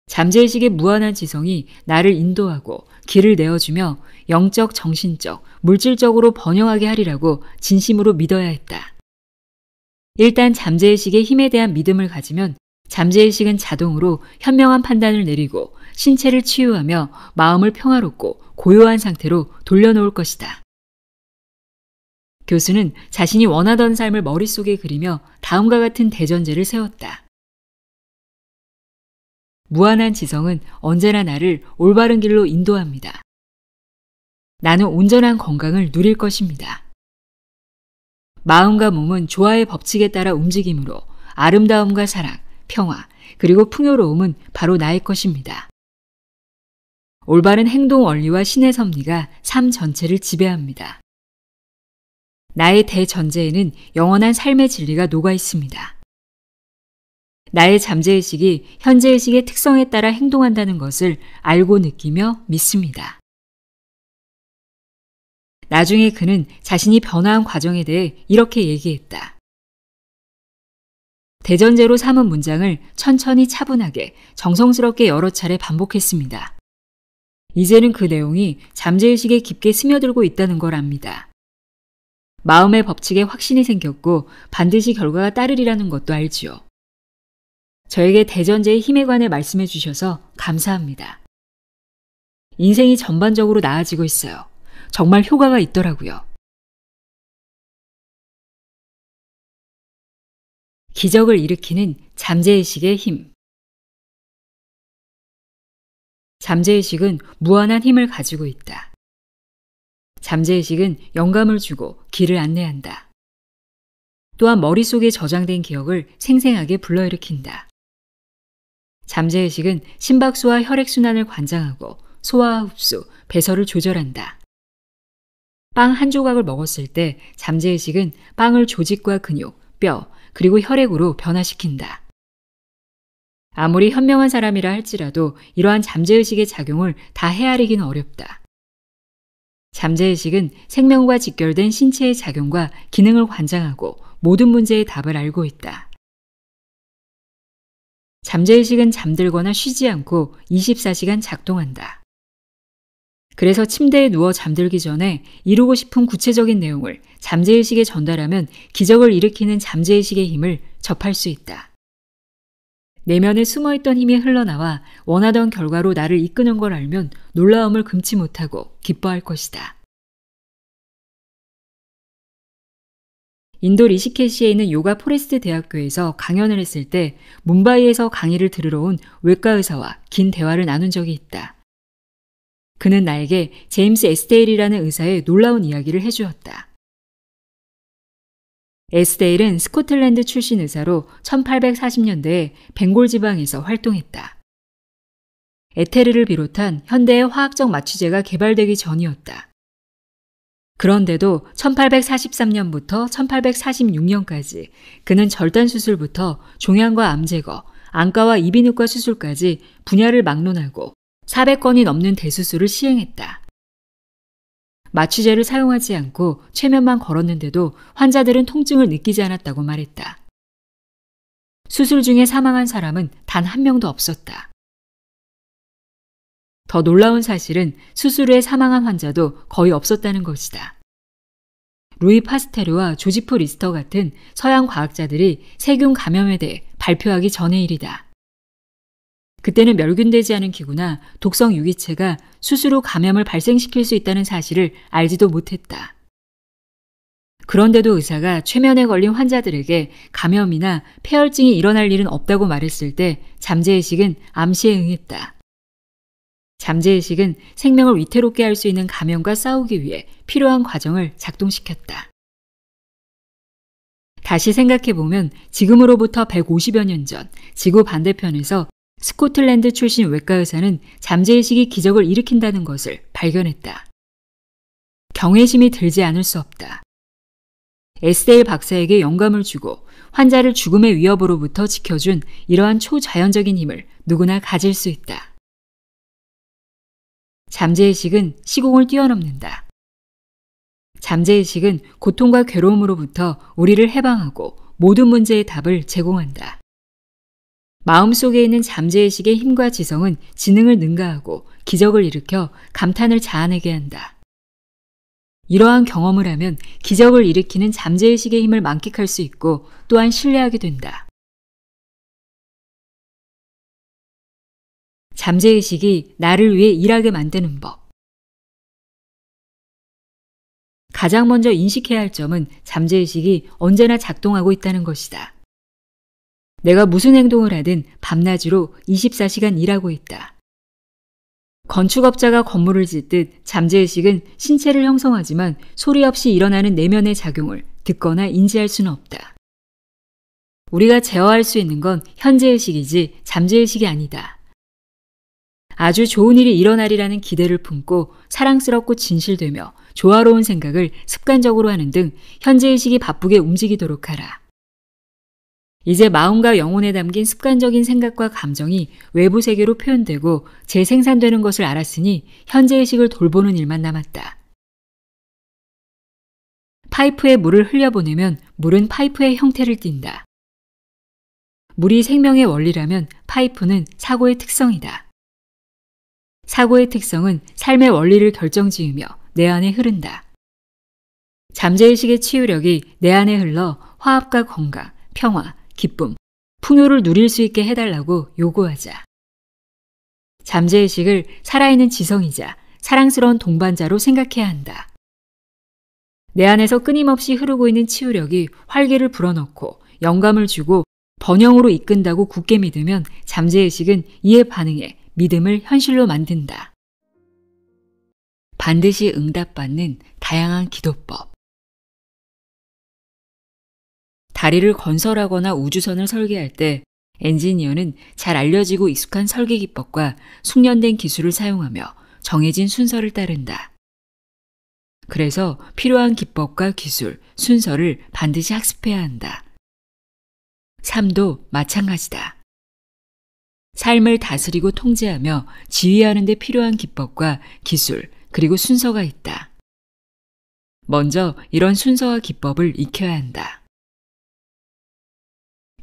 A: 잠재의식의 무한한 지성이 나를 인도하고 길을 내어주며 영적, 정신적, 물질적으로 번영하게 하리라고 진심으로 믿어야 했다. 일단 잠재의식의 힘에 대한 믿음을 가지면 잠재의식은 자동으로 현명한 판단을 내리고 신체를 치유하며 마음을 평화롭고 고요한 상태로 돌려놓을 것이다. 교수는 자신이 원하던 삶을 머릿속에 그리며 다음과 같은 대전제를 세웠다. 무한한 지성은 언제나 나를 올바른 길로 인도합니다. 나는 온전한 건강을 누릴 것입니다. 마음과 몸은 조화의 법칙에 따라 움직이므로 아름다움과 사랑, 평화, 그리고 풍요로움은 바로 나의 것입니다. 올바른 행동 원리와 신의 섭리가 삶 전체를 지배합니다. 나의 대전제에는 영원한 삶의 진리가 녹아 있습니다. 나의 잠재의식이 현재의식의 특성에 따라 행동한다는 것을 알고 느끼며 믿습니다. 나중에 그는 자신이 변화한 과정에 대해 이렇게 얘기했다. 대전제로 삼은 문장을 천천히 차분하게 정성스럽게 여러 차례 반복했습니다. 이제는 그 내용이 잠재의식에 깊게 스며들고 있다는 걸 압니다. 마음의 법칙에 확신이 생겼고 반드시 결과가 따르리라는 것도 알지요. 저에게 대전제의 힘에 관해 말씀해 주셔서 감사합니다. 인생이 전반적으로 나아지고 있어요. 정말 효과가 있더라고요. 기적을 일으키는 잠재의식의 힘. 잠재의식은 무한한 힘을 가지고 있다. 잠재의식은 영감을 주고 길을 안내한다. 또한 머릿속에 저장된 기억을 생생하게 불러일으킨다. 잠재의식은 심박수와 혈액순환을 관장하고 소화와 흡수, 배설을 조절한다. 빵 한 조각을 먹었을 때 잠재의식은 빵을 조직과 근육, 뼈, 그리고 혈액으로 변화시킨다. 아무리 현명한 사람이라 할지라도 이러한 잠재의식의 작용을 다 헤아리기는 어렵다. 잠재의식은 생명과 직결된 신체의 작용과 기능을 관장하고 모든 문제의 답을 알고 있다. 잠재의식은 잠들거나 쉬지 않고 24시간 작동한다. 그래서 침대에 누워 잠들기 전에 이루고 싶은 구체적인 내용을 잠재의식에 전달하면 기적을 일으키는 잠재의식의 힘을 접할 수 있다. 내면에 숨어있던 힘이 흘러나와 원하던 결과로 나를 이끄는 걸 알면 놀라움을 금치 못하고 기뻐할 것이다. 인도 리시케시에 있는 요가 포레스트 대학교에서 강연을 했을 때 뭄바이에서 강의를 들으러 온 외과 의사와 긴 대화를 나눈 적이 있다. 그는 나에게 제임스 에스데일이라는 의사의 놀라운 이야기를 해주었다. 에스데일은 스코틀랜드 출신 의사로 1840년대에 벵골 지방에서 활동했다. 에테르를 비롯한 현대의 화학적 마취제가 개발되기 전이었다. 그런데도 1843년부터 1846년까지 그는 절단 수술부터 종양과 암 제거, 안과와 이비인후과 수술까지 분야를 막론하고 400건이 넘는 대수술을 시행했다. 마취제를 사용하지 않고 최면만 걸었는데도 환자들은 통증을 느끼지 않았다고 말했다. 수술 중에 사망한 사람은 단 한 명도 없었다. 더 놀라운 사실은 수술 후에 사망한 환자도 거의 없었다는 것이다. 루이 파스테르와 조지프 리스터 같은 서양 과학자들이 세균 감염에 대해 발표하기 전의 일이다. 그때는 멸균되지 않은 기구나 독성 유기체가 수술 후 감염을 발생시킬 수 있다는 사실을 알지도 못했다. 그런데도 의사가 최면에 걸린 환자들에게 감염이나 폐혈증이 일어날 일은 없다고 말했을 때 잠재의식은 암시에 응했다. 잠재의식은 생명을 위태롭게 할 수 있는 감염과 싸우기 위해 필요한 과정을 작동시켰다. 다시 생각해보면 지금으로부터 150여 년 전 지구 반대편에서 스코틀랜드 출신 외과 의사는 잠재의식이 기적을 일으킨다는 것을 발견했다. 경외심이 들지 않을 수 없다. 에스테일 박사에게 영감을 주고 환자를 죽음의 위협으로부터 지켜준 이러한 초자연적인 힘을 누구나 가질 수 있다. 잠재의식은 시공을 뛰어넘는다. 잠재의식은 고통과 괴로움으로부터 우리를 해방하고 모든 문제의 답을 제공한다. 마음속에 있는 잠재의식의 힘과 지성은 지능을 능가하고 기적을 일으켜 감탄을 자아내게 한다. 이러한 경험을 하면 기적을 일으키는 잠재의식의 힘을 만끽할 수 있고 또한 신뢰하게 된다. 잠재의식이 나를 위해 일하게 만드는 법. 가장 먼저 인식해야 할 점은 잠재의식이 언제나 작동하고 있다는 것이다. 내가 무슨 행동을 하든 밤낮으로 24시간 일하고 있다. 건축업자가 건물을 짓듯 잠재의식은 신체를 형성하지만 소리 없이 일어나는 내면의 작용을 듣거나 인지할 수는 없다. 우리가 제어할 수 있는 건 현재의식이지 잠재의식이 아니다. 아주 좋은 일이 일어나리라는 기대를 품고 사랑스럽고 진실되며 조화로운 생각을 습관적으로 하는 등 현재의식이 바쁘게 움직이도록 하라. 이제 마음과 영혼에 담긴 습관적인 생각과 감정이 외부 세계로 표현되고 재생산되는 것을 알았으니 현재의식을 돌보는 일만 남았다. 파이프에 물을 흘려보내면 물은 파이프의 형태를 띈다. 물이 생명의 원리라면 파이프는 사고의 특성이다. 사고의 특성은 삶의 원리를 결정지으며 내 안에 흐른다. 잠재의식의 치유력이 내 안에 흘러 화합과 건강, 평화, 기쁨, 풍요를 누릴 수 있게 해달라고 요구하자. 잠재의식을 살아있는 지성이자 사랑스러운 동반자로 생각해야 한다. 내 안에서 끊임없이 흐르고 있는 치유력이 활기를 불어넣고 영감을 주고 번영으로 이끈다고 굳게 믿으면 잠재의식은 이에 반응해 믿음을 현실로 만든다. 반드시 응답받는 다양한 기도법. 다리를 건설하거나 우주선을 설계할 때 엔지니어는 잘 알려지고 익숙한 설계 기법과 숙련된 기술을 사용하며 정해진 순서를 따른다. 그래서 필요한 기법과 기술, 순서를 반드시 학습해야 한다. 삶도 마찬가지다. 삶을 다스리고 통제하며 지휘하는 데 필요한 기법과 기술, 그리고 순서가 있다. 먼저 이런 순서와 기법을 익혀야 한다.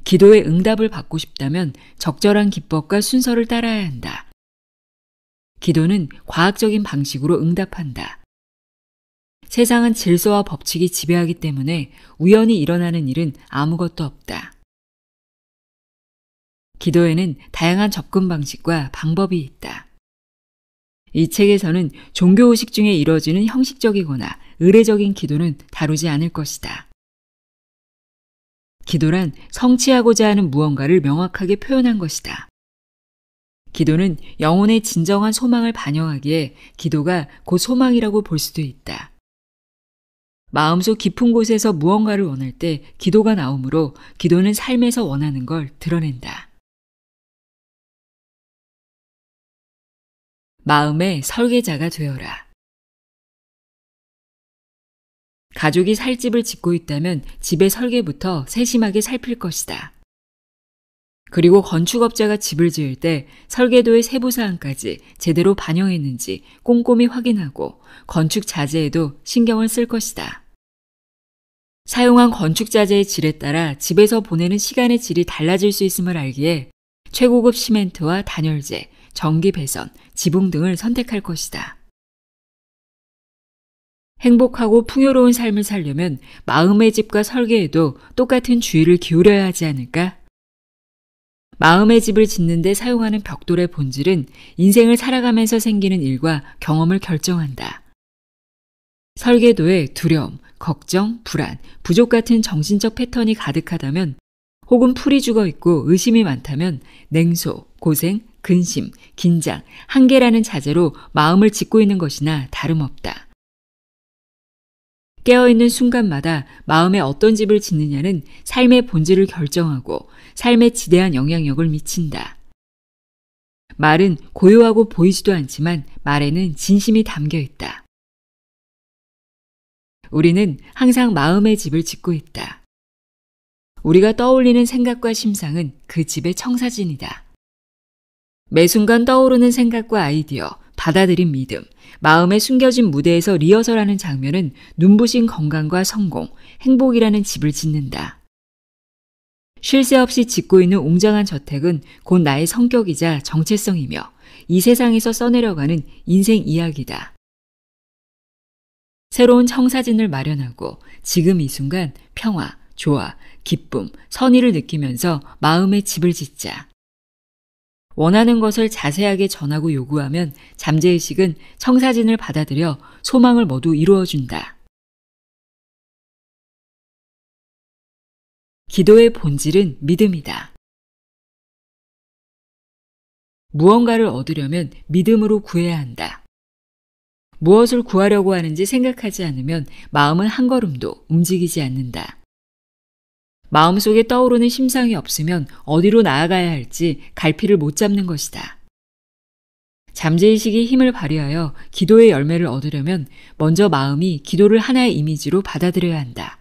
A: 기도의 응답을 받고 싶다면 적절한 기법과 순서를 따라야 한다. 기도는 과학적인 방식으로 응답한다. 세상은 질서와 법칙이 지배하기 때문에 우연히 일어나는 일은 아무것도 없다. 기도에는 다양한 접근 방식과 방법이 있다. 이 책에서는 종교의식 중에 이루어지는 형식적이거나 의례적인 기도는 다루지 않을 것이다. 기도란 성취하고자 하는 무언가를 명확하게 표현한 것이다. 기도는 영혼의 진정한 소망을 반영하기에 기도가 곧 소망이라고 볼 수도 있다. 마음속 깊은 곳에서 무언가를 원할 때 기도가 나오므로 기도는 삶에서 원하는 걸 드러낸다. 마음의 설계자가 되어라. 가족이 살 집을 짓고 있다면 집의 설계부터 세심하게 살필 것이다. 그리고 건축업자가 집을 지을 때 설계도의 세부사항까지 제대로 반영했는지 꼼꼼히 확인하고 건축 자재에도 신경을 쓸 것이다. 사용한 건축 자재의 질에 따라 집에서 보내는 시간의 질이 달라질 수 있음을 알기에 최고급 시멘트와 단열재, 전기 배선, 지붕 등을 선택할 것이다. 행복하고 풍요로운 삶을 살려면 마음의 집과 설계에도 똑같은 주의를 기울여야 하지 않을까? 마음의 집을 짓는 데 사용하는 벽돌의 본질은 인생을 살아가면서 생기는 일과 경험을 결정한다. 설계도에 두려움, 걱정, 불안, 부족 같은 정신적 패턴이 가득하다면 혹은 풀이 죽어 있고 의심이 많다면 냉소, 고생, 근심, 긴장, 한계라는 자재로 마음을 짓고 있는 것이나 다름없다. 깨어있는 순간마다 마음에 어떤 집을 짓느냐는 삶의 본질을 결정하고 삶에 지대한 영향력을 미친다. 말은 고요하고 보이지도 않지만 말에는 진심이 담겨 있다. 우리는 항상 마음의 집을 짓고 있다. 우리가 떠올리는 생각과 심상은 그 집의 청사진이다. 매 순간 떠오르는 생각과 아이디어, 받아들인 믿음, 마음에 숨겨진 무대에서 리허설하는 장면은 눈부신 건강과 성공, 행복이라는 집을 짓는다. 쉴 새 없이 짓고 있는 웅장한 저택은 곧 나의 성격이자 정체성이며 이 세상에서 써내려가는 인생 이야기다. 새로운 청사진을 마련하고 지금 이 순간 평화, 조화, 기쁨, 선의를 느끼면서 마음의 집을 짓자. 원하는 것을 자세하게 전하고 요구하면 잠재의식은 청사진을 받아들여 소망을 모두 이루어준다. 기도의 본질은 믿음이다. 무언가를 얻으려면 믿음으로 구해야 한다. 무엇을 구하려고 하는지 생각하지 않으면 마음은 한 걸음도 움직이지 않는다. 마음속에 떠오르는 심상이 없으면 어디로 나아가야 할지 갈피를 못 잡는 것이다. 잠재의식이 힘을 발휘하여 기도의 열매를 얻으려면 먼저 마음이 기도를 하나의 이미지로 받아들여야 한다.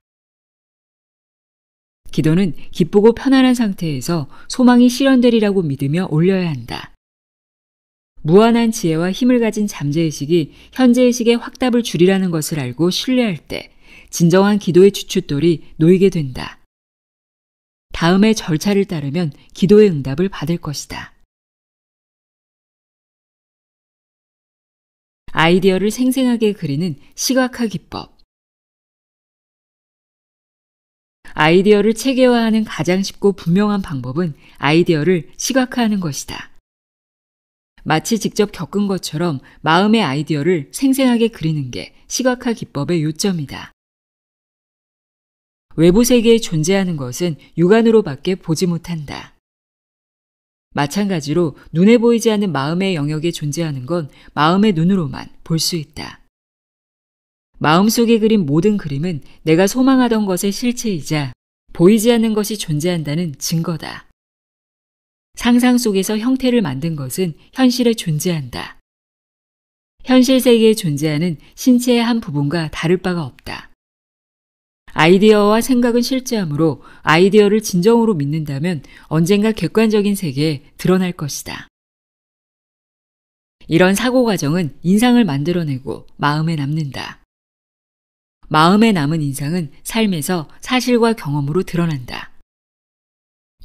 A: 기도는 기쁘고 편안한 상태에서 소망이 실현되리라고 믿으며 올려야 한다. 무한한 지혜와 힘을 가진 잠재의식이 현재의식의 확답을 주리라는 것을 알고 신뢰할 때 진정한 기도의 주춧돌이 놓이게 된다. 다음의 절차를 따르면 기도의 응답을 받을 것이다. 아이디어를 생생하게 그리는 시각화 기법. 아이디어를 체계화하는 가장 쉽고 분명한 방법은 아이디어를 시각화하는 것이다. 마치 직접 겪은 것처럼 마음의 아이디어를 생생하게 그리는 게 시각화 기법의 요점이다. 외부 세계에 존재하는 것은 육안으로밖에 보지 못한다. 마찬가지로 눈에 보이지 않는 마음의 영역에 존재하는 건 마음의 눈으로만 볼 수 있다. 마음속에 그린 모든 그림은 내가 소망하던 것의 실체이자 보이지 않는 것이 존재한다는 증거다. 상상 속에서 형태를 만든 것은 현실에 존재한다. 현실 세계에 존재하는 신체의 한 부분과 다를 바가 없다. 아이디어와 생각은 실제하므로 아이디어를 진정으로 믿는다면 언젠가 객관적인 세계에 드러날 것이다. 이런 사고 과정은 인상을 만들어내고 마음에 남는다. 마음에 남은 인상은 삶에서 사실과 경험으로 드러난다.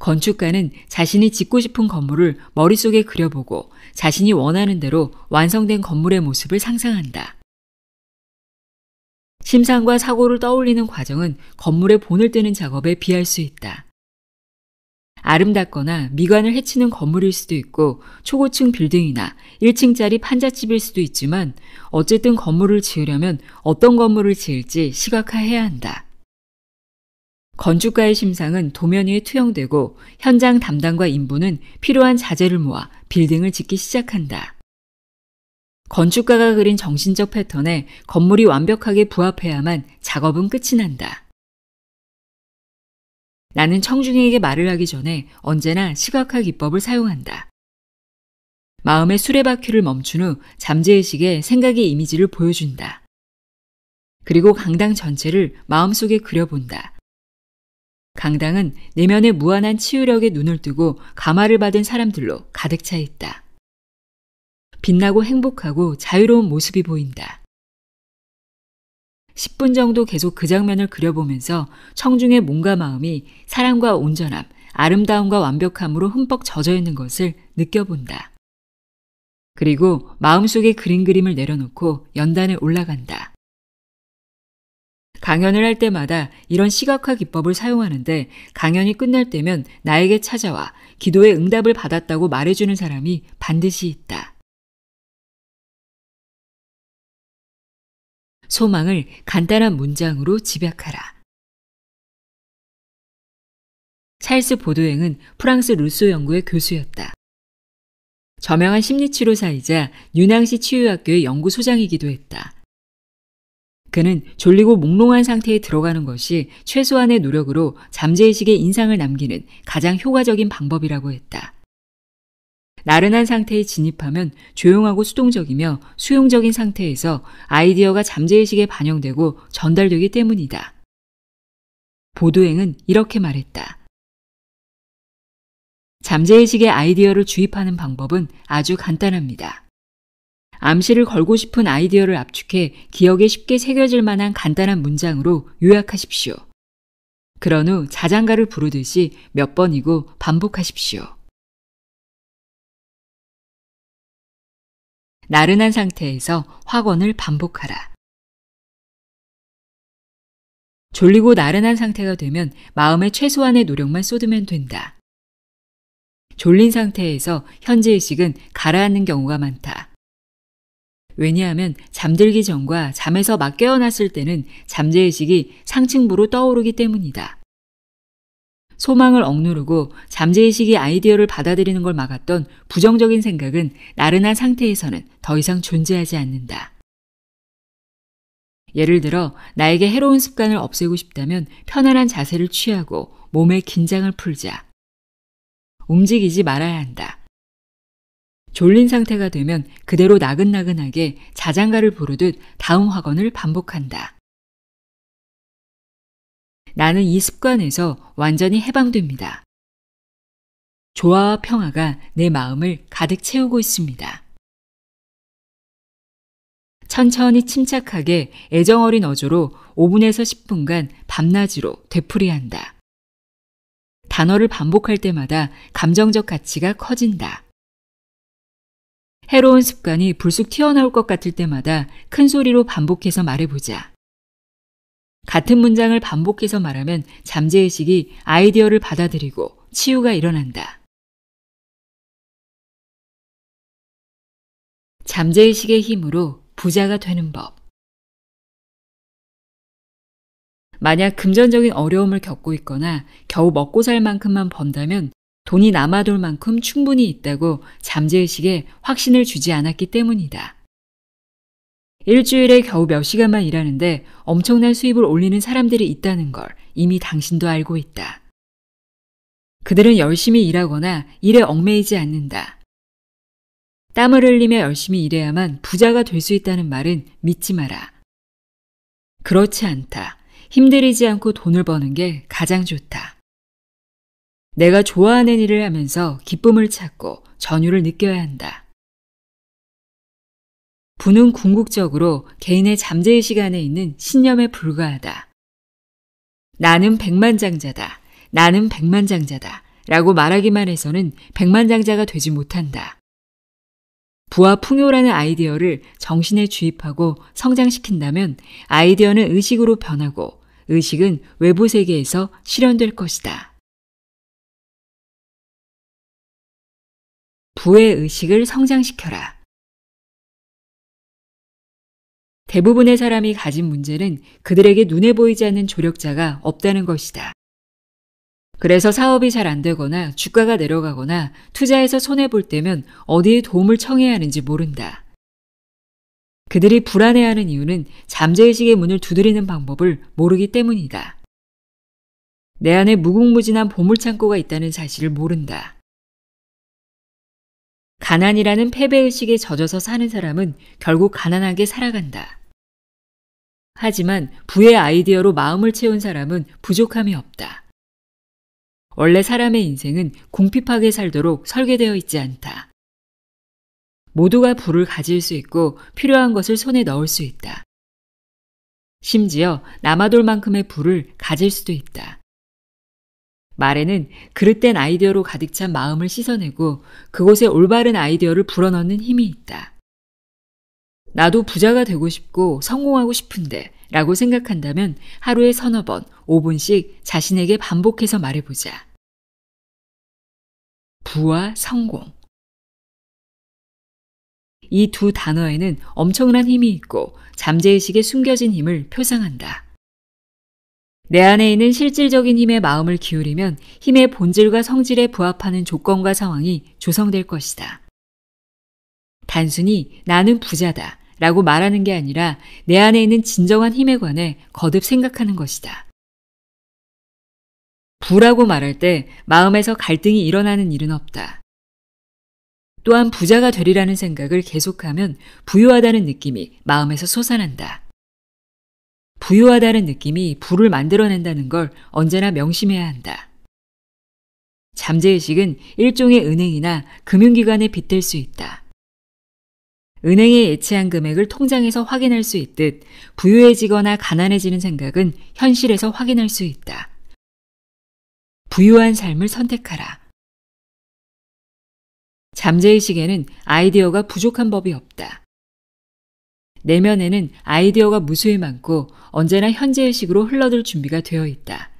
A: 건축가는 자신이 짓고 싶은 건물을 머릿속에 그려보고 자신이 원하는 대로 완성된 건물의 모습을 상상한다. 심상과 사고를 떠올리는 과정은 건물의 본을 뜨는 작업에 비할 수 있다. 아름답거나 미관을 해치는 건물일 수도 있고 초고층 빌딩이나 1층짜리 판잣집일 수도 있지만 어쨌든 건물을 지으려면 어떤 건물을 지을지 시각화해야 한다. 건축가의 심상은 도면 위에 투영되고 현장 담당과 인부는 필요한 자재를 모아 빌딩을 짓기 시작한다. 건축가가 그린 정신적 패턴에 건물이 완벽하게 부합해야만 작업은 끝이 난다. 나는 청중에게 말을 하기 전에 언제나 시각화 기법을 사용한다. 마음의 수레바퀴를 멈춘 후 잠재의식에 생각의 이미지를 보여준다. 그리고 강당 전체를 마음속에 그려본다. 강당은 내면의 무한한 치유력에 눈을 뜨고 감화를 받은 사람들로 가득 차 있다. 빛나고 행복하고 자유로운 모습이 보인다. 10분 정도 계속 그 장면을 그려보면서 청중의 몸과 마음이 사랑과 온전함, 아름다움과 완벽함으로 흠뻑 젖어 있는 것을 느껴본다. 그리고 마음속에 그린 그림을 내려놓고 연단에 올라간다. 강연을 할 때마다 이런 시각화 기법을 사용하는데 강연이 끝날 때면 나에게 찾아와 기도의 응답을 받았다고 말해주는 사람이 반드시 있다. 소망을 간단한 문장으로 집약하라. 찰스 보도행은 프랑스 루소 연구의 교수였다. 저명한 심리치료사이자 뉴낭시 치유학교의 연구소장이기도 했다. 그는 졸리고 몽롱한 상태에 들어가는 것이 최소한의 노력으로 잠재의식에 인상을 남기는 가장 효과적인 방법이라고 했다. 나른한 상태에 진입하면 조용하고 수동적이며 수용적인 상태에서 아이디어가 잠재의식에 반영되고 전달되기 때문이다. 보도행은 이렇게 말했다. 잠재의식의 아이디어를 주입하는 방법은 아주 간단합니다. 암시를 걸고 싶은 아이디어를 압축해 기억에 쉽게 새겨질 만한 간단한 문장으로 요약하십시오. 그런 후 자장가를 부르듯이 몇 번이고 반복하십시오. 나른한 상태에서 확언을 반복하라. 졸리고 나른한 상태가 되면 마음의 최소한의 노력만 쏟으면 된다. 졸린 상태에서 현재의식은 가라앉는 경우가 많다. 왜냐하면 잠들기 전과 잠에서 막 깨어났을 때는 잠재의식이 상층부로 떠오르기 때문이다. 소망을 억누르고 잠재의식이 아이디어를 받아들이는 걸 막았던 부정적인 생각은 나른한 상태에서는 더 이상 존재하지 않는다. 예를 들어 나에게 해로운 습관을 없애고 싶다면 편안한 자세를 취하고 몸의 긴장을 풀자. 움직이지 말아야 한다. 졸린 상태가 되면 그대로 나긋나긋하게 자장가를 부르듯 다음 확언을 반복한다. 나는 이 습관에서 완전히 해방됩니다. 조화와 평화가 내 마음을 가득 채우고 있습니다. 천천히 침착하게 애정어린 어조로 5분에서 10분간 밤낮으로 되풀이한다. 단어를 반복할 때마다 감정적 가치가 커진다. 해로운 습관이 불쑥 튀어나올 것 같을 때마다 큰 소리로 반복해서 말해보자. 같은 문장을 반복해서 말하면 잠재의식이 아이디어를 받아들이고 치유가 일어난다. 잠재의식의 힘으로 부자가 되는 법. 만약 금전적인 어려움을 겪고 있거나 겨우 먹고 살 만큼만 번다면 돈이 남아돌 만큼 충분히 있다고 잠재의식에 확신을 주지 않았기 때문이다. 일주일에 겨우 몇 시간만 일하는데 엄청난 수입을 올리는 사람들이 있다는 걸 이미 당신도 알고 있다. 그들은 열심히 일하거나 일에 얽매이지 않는다. 땀을 흘리며 열심히 일해야만 부자가 될 수 있다는 말은 믿지 마라. 그렇지 않다. 힘들이지 않고 돈을 버는 게 가장 좋다. 내가 좋아하는 일을 하면서 기쁨을 찾고 전율을 느껴야 한다. 부는 궁극적으로 개인의 잠재의식 안에 있는 신념에 불과하다. 나는 백만장자다. 나는 백만장자다. 라고 말하기만 해서는 백만장자가 되지 못한다. 부와 풍요라는 아이디어를 정신에 주입하고 성장시킨다면 아이디어는 의식으로 변하고 의식은 외부 세계에서 실현될 것이다. 부의 의식을 성장시켜라. 대부분의 사람이 가진 문제는 그들에게 눈에 보이지 않는 조력자가 없다는 것이다. 그래서 사업이 잘 안 되거나 주가가 내려가거나 투자에서 손해볼 때면 어디에 도움을 청해야 하는지 모른다. 그들이 불안해하는 이유는 잠재의식의 문을 두드리는 방법을 모르기 때문이다. 내 안에 무궁무진한 보물창고가 있다는 사실을 모른다. 가난이라는 패배의식에 젖어서 사는 사람은 결국 가난하게 살아간다. 하지만 부의 아이디어로 마음을 채운 사람은 부족함이 없다. 원래 사람의 인생은 궁핍하게 살도록 설계되어 있지 않다. 모두가 부를 가질 수 있고 필요한 것을 손에 넣을 수 있다. 심지어 남아돌 만큼의 부를 가질 수도 있다. 말에는 그릇된 아이디어로 가득 찬 마음을 씻어내고 그곳에 올바른 아이디어를 불어넣는 힘이 있다. 나도 부자가 되고 싶고 성공하고 싶은데 라고 생각한다면 하루에 서너 번 5분씩 자신에게 반복해서 말해보자. 부와 성공. 이 두 단어에는 엄청난 힘이 있고 잠재의식에 숨겨진 힘을 표상한다. 내 안에 있는 실질적인 힘에 마음을 기울이면 힘의 본질과 성질에 부합하는 조건과 상황이 조성될 것이다. 단순히 나는 부자다 라고 말하는 게 아니라 내 안에 있는 진정한 힘에 관해 거듭 생각하는 것이다. 부라고 말할 때 마음에서 갈등이 일어나는 일은 없다. 또한 부자가 되리라는 생각을 계속하면 부유하다는 느낌이 마음에서 솟아난다. 부유하다는 느낌이 부를 만들어낸다는 걸 언제나 명심해야 한다. 잠재의식은 일종의 은행이나 금융기관에 빗댈 수 있다. 은행에 예치한 금액을 통장에서 확인할 수 있듯 부유해지거나 가난해지는 생각은 현실에서 확인할 수 있다. 부유한 삶을 선택하라. 잠재의식에는 아이디어가 부족한 법이 없다. 내면에는 아이디어가 무수히 많고 언제나 현재의식으로 흘러들 준비가 되어 있다.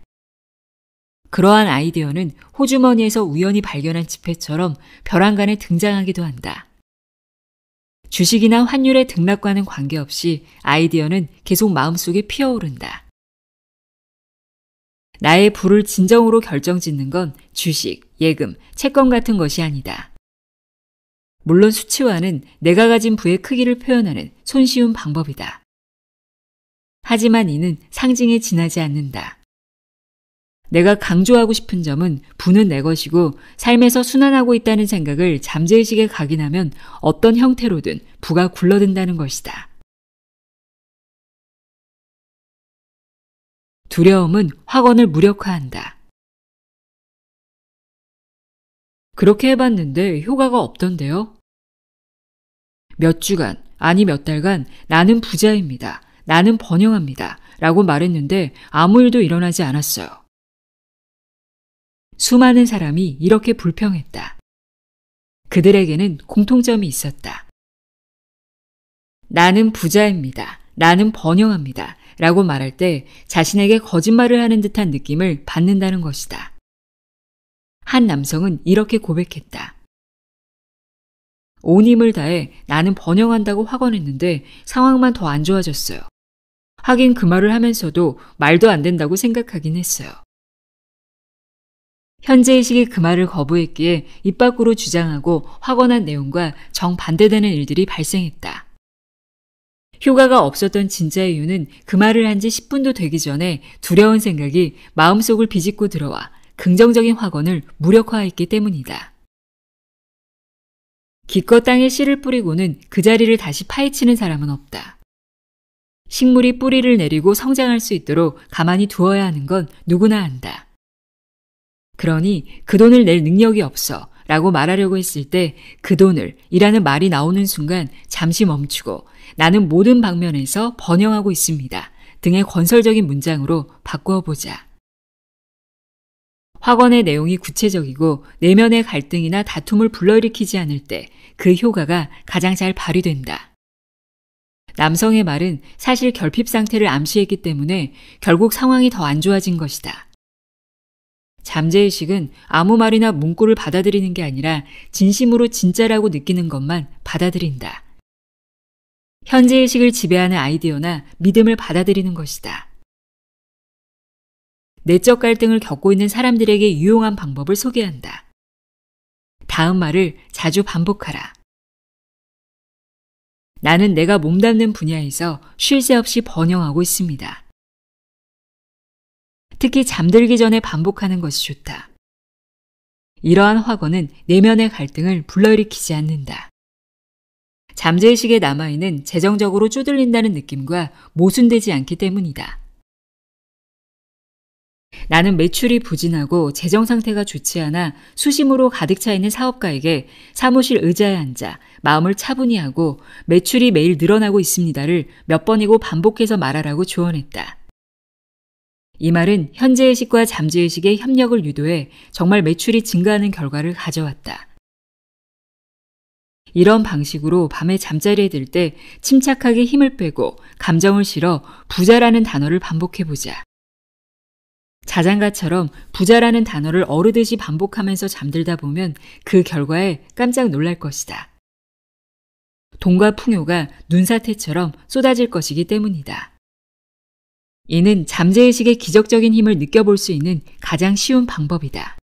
A: 그러한 아이디어는 호주머니에서 우연히 발견한 지폐처럼 벼랑간에 등장하기도 한다. 주식이나 환율의 등락과는 관계없이 아이디어는 계속 마음속에 피어오른다. 나의 부를 진정으로 결정짓는 건 주식, 예금, 채권 같은 것이 아니다. 물론 수치화는 내가 가진 부의 크기를 표현하는 손쉬운 방법이다. 하지만 이는 상징에 지나지 않는다. 내가 강조하고 싶은 점은 부는 내 것이고 삶에서 순환하고 있다는 생각을 잠재의식에 각인하면 어떤 형태로든 부가 굴러든다는 것이다. 두려움은 확언을 무력화한다. 그렇게 해봤는데 효과가 없던데요? 몇 주간, 아니 몇 달간 나는 부자입니다. 나는 번영합니다. 라고 말했는데 아무 일도 일어나지 않았어요. 수많은 사람이 이렇게 불평했다. 그들에게는 공통점이 있었다. 나는 부자입니다. 나는 번영합니다. 라고 말할 때 자신에게 거짓말을 하는 듯한 느낌을 받는다는 것이다. 한 남성은 이렇게 고백했다. 온 힘을 다해 나는 번영한다고 확언했는데 상황만 더 안 좋아졌어요. 하긴 그 말을 하면서도 말도 안 된다고 생각하긴 했어요. 현재의식이 그 말을 거부했기에 입 밖으로 주장하고 확언한 내용과 정반대되는 일들이 발생했다. 효과가 없었던 진짜 이유는 그 말을 한 지 10분도 되기 전에 두려운 생각이 마음속을 비집고 들어와 긍정적인 확언을 무력화했기 때문이다. 기껏 땅에 씨를 뿌리고는 그 자리를 다시 파헤치는 사람은 없다. 식물이 뿌리를 내리고 성장할 수 있도록 가만히 두어야 하는 건 누구나 안다. 그러니 그 돈을 낼 능력이 없어 라고 말하려고 했을 때 그 돈을 이라는 말이 나오는 순간 잠시 멈추고 나는 모든 방면에서 번영하고 있습니다 등의 건설적인 문장으로 바꾸어 보자. 확언의 내용이 구체적이고 내면의 갈등이나 다툼을 불러일으키지 않을 때 그 효과가 가장 잘 발휘된다. 남성의 말은 사실 결핍 상태를 암시했기 때문에 결국 상황이 더 안 좋아진 것이다. 잠재의식은 아무 말이나 문구를 받아들이는 게 아니라 진심으로 진짜라고 느끼는 것만 받아들인다. 현재의식을 지배하는 아이디어나 믿음을 받아들이는 것이다. 내적 갈등을 겪고 있는 사람들에게 유용한 방법을 소개한다. 다음 말을 자주 반복하라. 나는 내가 몸담는 분야에서 쉴 새 없이 번영하고 있습니다. 특히 잠들기 전에 반복하는 것이 좋다. 이러한 확언은 내면의 갈등을 불러일으키지 않는다. 잠재의식에 남아있는 재정적으로 쪼들린다는 느낌과 모순되지 않기 때문이다. 나는 매출이 부진하고 재정 상태가 좋지 않아 수심으로 가득 차 있는 사업가에게 사무실 의자에 앉아 마음을 차분히 하고 매출이 매일 늘어나고 있습니다를 몇 번이고 반복해서 말하라고 조언했다. 이 말은 현재의식과 잠재의식의 협력을 유도해 정말 매출이 증가하는 결과를 가져왔다. 이런 방식으로 밤에 잠자리에 들 때 침착하게 힘을 빼고 감정을 실어 부자라는 단어를 반복해보자. 자장가처럼 부자라는 단어를 어르듯이 반복하면서 잠들다 보면 그 결과에 깜짝 놀랄 것이다. 돈과 풍요가 눈사태처럼 쏟아질 것이기 때문이다. 이는 잠재의식의 기적적인 힘을 느껴볼 수 있는 가장 쉬운 방법이다.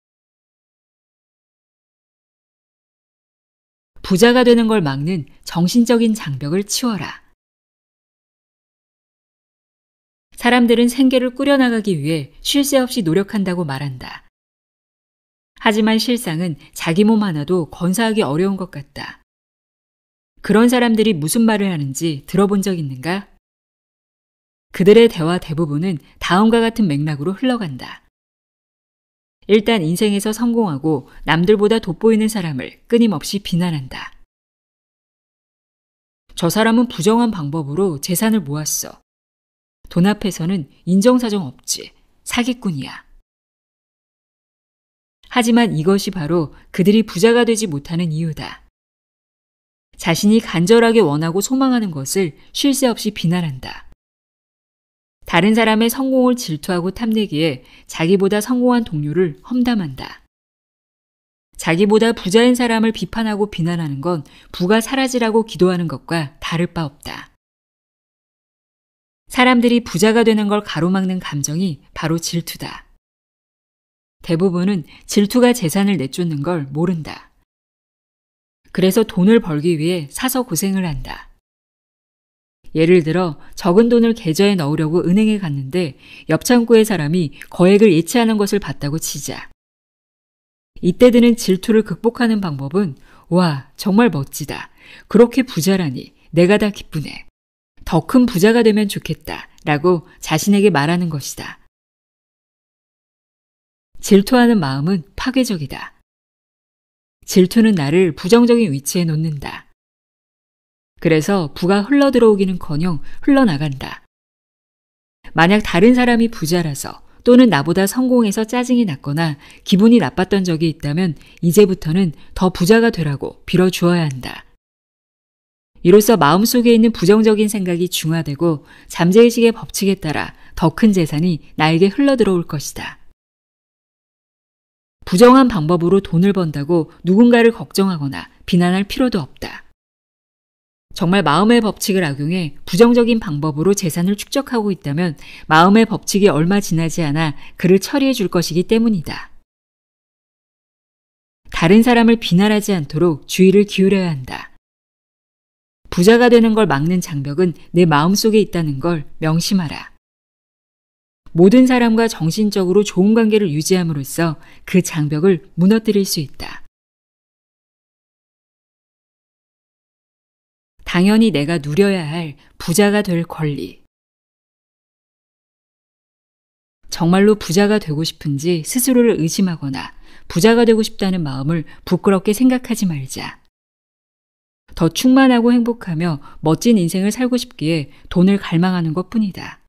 A: 부자가 되는 걸 막는 정신적인 장벽을 치워라. 사람들은 생계를 꾸려나가기 위해 쉴 새 없이 노력한다고 말한다. 하지만 실상은 자기 몸 하나도 건사하기 어려운 것 같다. 그런 사람들이 무슨 말을 하는지 들어본 적 있는가? 그들의 대화 대부분은 다음과 같은 맥락으로 흘러간다. 일단 인생에서 성공하고 남들보다 돋보이는 사람을 끊임없이 비난한다. 저 사람은 부정한 방법으로 재산을 모았어. 돈 앞에서는 인정사정 없지. 사기꾼이야. 하지만 이것이 바로 그들이 부자가 되지 못하는 이유다. 자신이 간절하게 원하고 소망하는 것을 쉴 새 없이 비난한다. 다른 사람의 성공을 질투하고 탐내기에 자기보다 성공한 동료를 험담한다. 자기보다 부자인 사람을 비판하고 비난하는 건 부가 사라지라고 기도하는 것과 다를 바 없다. 사람들이 부자가 되는 걸 가로막는 감정이 바로 질투다. 대부분은 질투가 재산을 내쫓는 걸 모른다. 그래서 돈을 벌기 위해 사서 고생을 한다. 예를 들어 적은 돈을 계좌에 넣으려고 은행에 갔는데 옆 창구의 사람이 거액을 예치하는 것을 봤다고 치자. 이때 드는 질투를 극복하는 방법은 와, 정말 멋지다. 그렇게 부자라니 내가 다 기쁘네. 더 큰 부자가 되면 좋겠다 라고 자신에게 말하는 것이다. 질투하는 마음은 파괴적이다. 질투는 나를 부정적인 위치에 놓는다. 그래서 부가 흘러들어오기는커녕 흘러나간다. 만약 다른 사람이 부자라서 또는 나보다 성공해서 짜증이 났거나 기분이 나빴던 적이 있다면 이제부터는 더 부자가 되라고 빌어주어야 한다. 이로써 마음속에 있는 부정적인 생각이 중화되고 잠재의식의 법칙에 따라 더 큰 재산이 나에게 흘러들어올 것이다. 부정한 방법으로 돈을 번다고 누군가를 걱정하거나 비난할 필요도 없다. 정말 마음의 법칙을 악용해 부정적인 방법으로 재산을 축적하고 있다면 마음의 법칙이 얼마 지나지 않아 그를 처리해 줄 것이기 때문이다. 다른 사람을 비난하지 않도록 주의를 기울여야 한다. 부자가 되는 걸 막는 장벽은 내 마음속에 있다는 걸 명심하라. 모든 사람과 정신적으로 좋은 관계를 유지함으로써 그 장벽을 무너뜨릴 수 있다. 당연히 내가 누려야 할 부자가 될 권리. 정말로 부자가 되고 싶은지 스스로를 의심하거나 부자가 되고 싶다는 마음을 부끄럽게 생각하지 말자. 더 충만하고 행복하며 멋진 인생을 살고 싶기에 돈을 갈망하는 것뿐이다.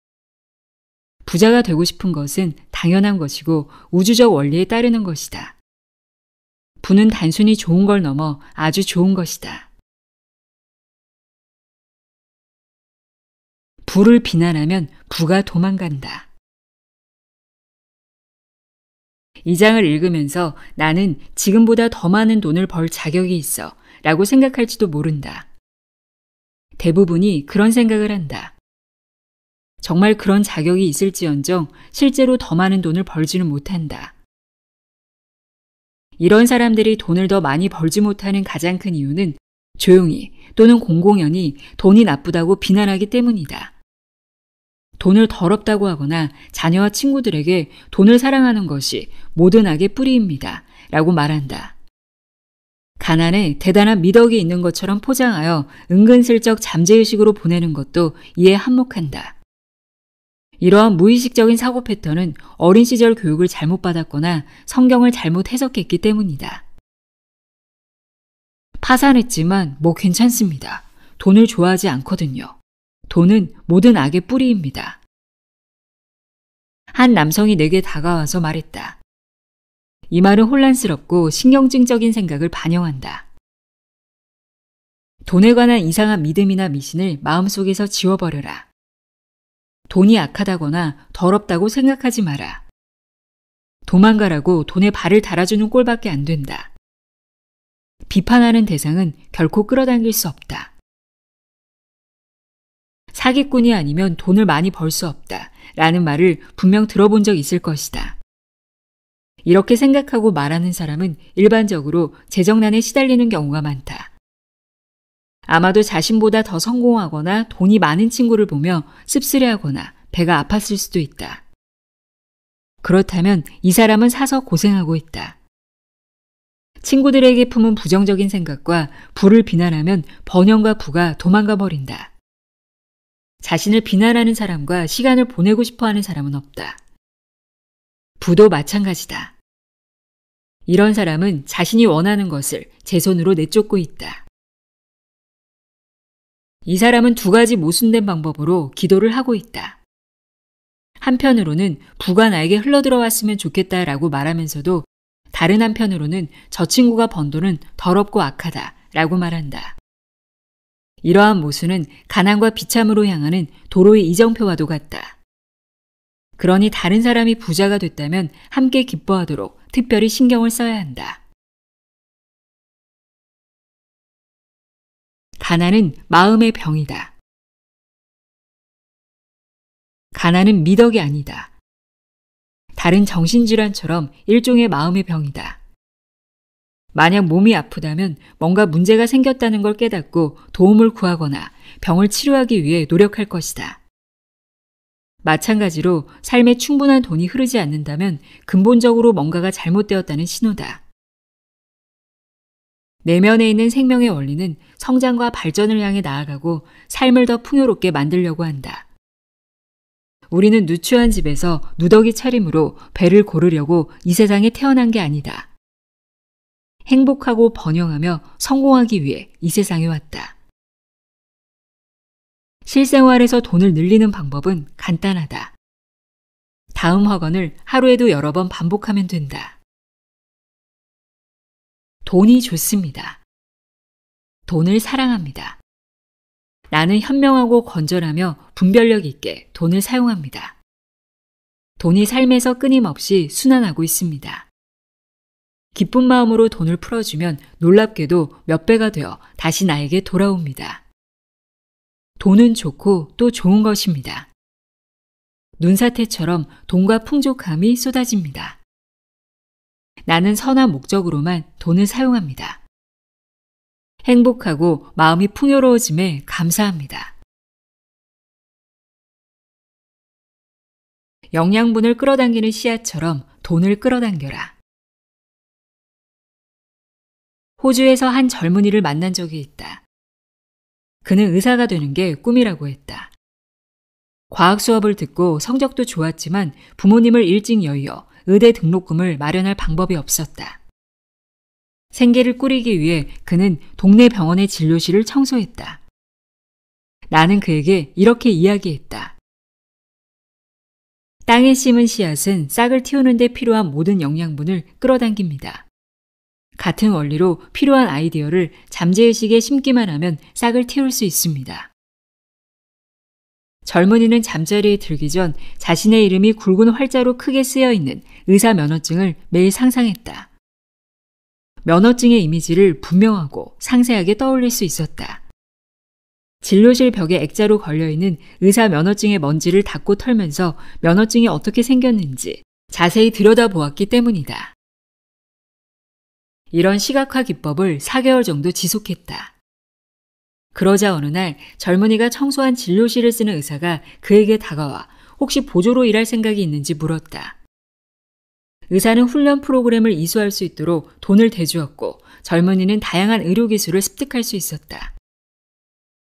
A: 부자가 되고 싶은 것은 당연한 것이고 우주적 원리에 따르는 것이다. 부는 단순히 좋은 걸 넘어 아주 좋은 것이다. 부를 비난하면 부가 도망간다. 이 장을 읽으면서 나는 지금보다 더 많은 돈을 벌 자격이 있어 라고 생각할지도 모른다. 대부분이 그런 생각을 한다. 정말 그런 자격이 있을지언정 실제로 더 많은 돈을 벌지는 못한다. 이런 사람들이 돈을 더 많이 벌지 못하는 가장 큰 이유는 조용히 또는 공공연히 돈이 나쁘다고 비난하기 때문이다. 돈을 더럽다고 하거나 자녀와 친구들에게 돈을 사랑하는 것이 모든 악의 뿌리입니다 라고 말한다. 가난에 대단한 미덕이 있는 것처럼 포장하여 은근슬쩍 잠재의식으로 보내는 것도 이에 한몫한다. 이러한 무의식적인 사고 패턴은 어린 시절 교육을 잘못 받았거나 성경을 잘못 해석했기 때문이다. 파산했지만 뭐 괜찮습니다. 돈을 좋아하지 않거든요. 돈은 모든 악의 뿌리입니다. 한 남성이 내게 다가와서 말했다. 이 말은 혼란스럽고 신경증적인 생각을 반영한다. 돈에 관한 이상한 믿음이나 미신을 마음속에서 지워버려라. 돈이 악하다거나 더럽다고 생각하지 마라. 도망가라고 돈에 발을 달아주는 꼴밖에 안 된다. 비판하는 대상은 결코 끌어당길 수 없다. 사기꾼이 아니면 돈을 많이 벌 수 없다 라는 말을 분명 들어본 적 있을 것이다. 이렇게 생각하고 말하는 사람은 일반적으로 재정난에 시달리는 경우가 많다. 아마도 자신보다 더 성공하거나 돈이 많은 친구를 보며 씁쓸해하거나 배가 아팠을 수도 있다. 그렇다면 이 사람은 사서 고생하고 있다. 친구들에게 품은 부정적인 생각과 부를 비난하면 번영과 부가 도망가 버린다. 자신을 비난하는 사람과 시간을 보내고 싶어하는 사람은 없다. 부도 마찬가지다. 이런 사람은 자신이 원하는 것을 제 손으로 내쫓고 있다. 이 사람은 두 가지 모순된 방법으로 기도를 하고 있다. 한편으로는 부가 나에게 흘러들어왔으면 좋겠다라고 말하면서도 다른 한편으로는 저 친구가 번 돈은 더럽고 악하다 라고 말한다. 이러한 모순은 가난과 비참으로 향하는 도로의 이정표와도 같다. 그러니 다른 사람이 부자가 됐다면 함께 기뻐하도록 특별히 신경을 써야 한다. 가난은 마음의 병이다. 가난은 미덕이 아니다. 다른 정신질환처럼 일종의 마음의 병이다. 만약 몸이 아프다면 뭔가 문제가 생겼다는 걸 깨닫고 도움을 구하거나 병을 치료하기 위해 노력할 것이다. 마찬가지로 삶에 충분한 돈이 흐르지 않는다면 근본적으로 뭔가가 잘못되었다는 신호다. 내면에 있는 생명의 원리는 성장과 발전을 향해 나아가고 삶을 더 풍요롭게 만들려고 한다. 우리는 누추한 집에서 누더기 차림으로 배를 고르려고 이 세상에 태어난 게 아니다. 행복하고 번영하며 성공하기 위해 이 세상에 왔다. 실생활에서 돈을 늘리는 방법은 간단하다. 다음 화건을 하루에도 여러 번 반복하면 된다. 돈이 좋습니다. 돈을 사랑합니다. 나는 현명하고 건전하며 분별력 있게 돈을 사용합니다. 돈이 삶에서 끊임없이 순환하고 있습니다. 기쁜 마음으로 돈을 풀어주면 놀랍게도 몇 배가 되어 다시 나에게 돌아옵니다. 돈은 좋고 또 좋은 것입니다. 눈사태처럼 돈과 풍족함이 쏟아집니다. 나는 선한 목적으로만 돈을 사용합니다. 행복하고 마음이 풍요로워짐에 감사합니다. 영양분을 끌어당기는 씨앗처럼 돈을 끌어당겨라. 호주에서 한 젊은이를 만난 적이 있다. 그는 의사가 되는 게 꿈이라고 했다. 과학 수업을 듣고 성적도 좋았지만 부모님을 일찍 여의어 의대 등록금을 마련할 방법이 없었다. 생계를 꾸리기 위해 그는 동네 병원의 진료실을 청소했다. 나는 그에게 이렇게 이야기했다. 땅에 심은 씨앗은 싹을 틔우는 데 필요한 모든 영양분을 끌어당깁니다. 같은 원리로 필요한 아이디어를 잠재의식에 심기만 하면 싹을 틔울 수 있습니다. 젊은이는 잠자리에 들기 전 자신의 이름이 굵은 활자로 크게 쓰여 있는 의사 면허증을 매일 상상했다. 면허증의 이미지를 분명하고 상세하게 떠올릴 수 있었다. 진료실 벽에 액자로 걸려있는 의사 면허증의 먼지를 닦고 털면서 면허증이 어떻게 생겼는지 자세히 들여다보았기 때문이다. 이런 시각화 기법을 4개월 정도 지속했다. 그러자 어느 날 젊은이가 청소한 진료실을 쓰는 의사가 그에게 다가와 혹시 보조로 일할 생각이 있는지 물었다. 의사는 훈련 프로그램을 이수할 수 있도록 돈을 대주었고 젊은이는 다양한 의료기술을 습득할 수 있었다.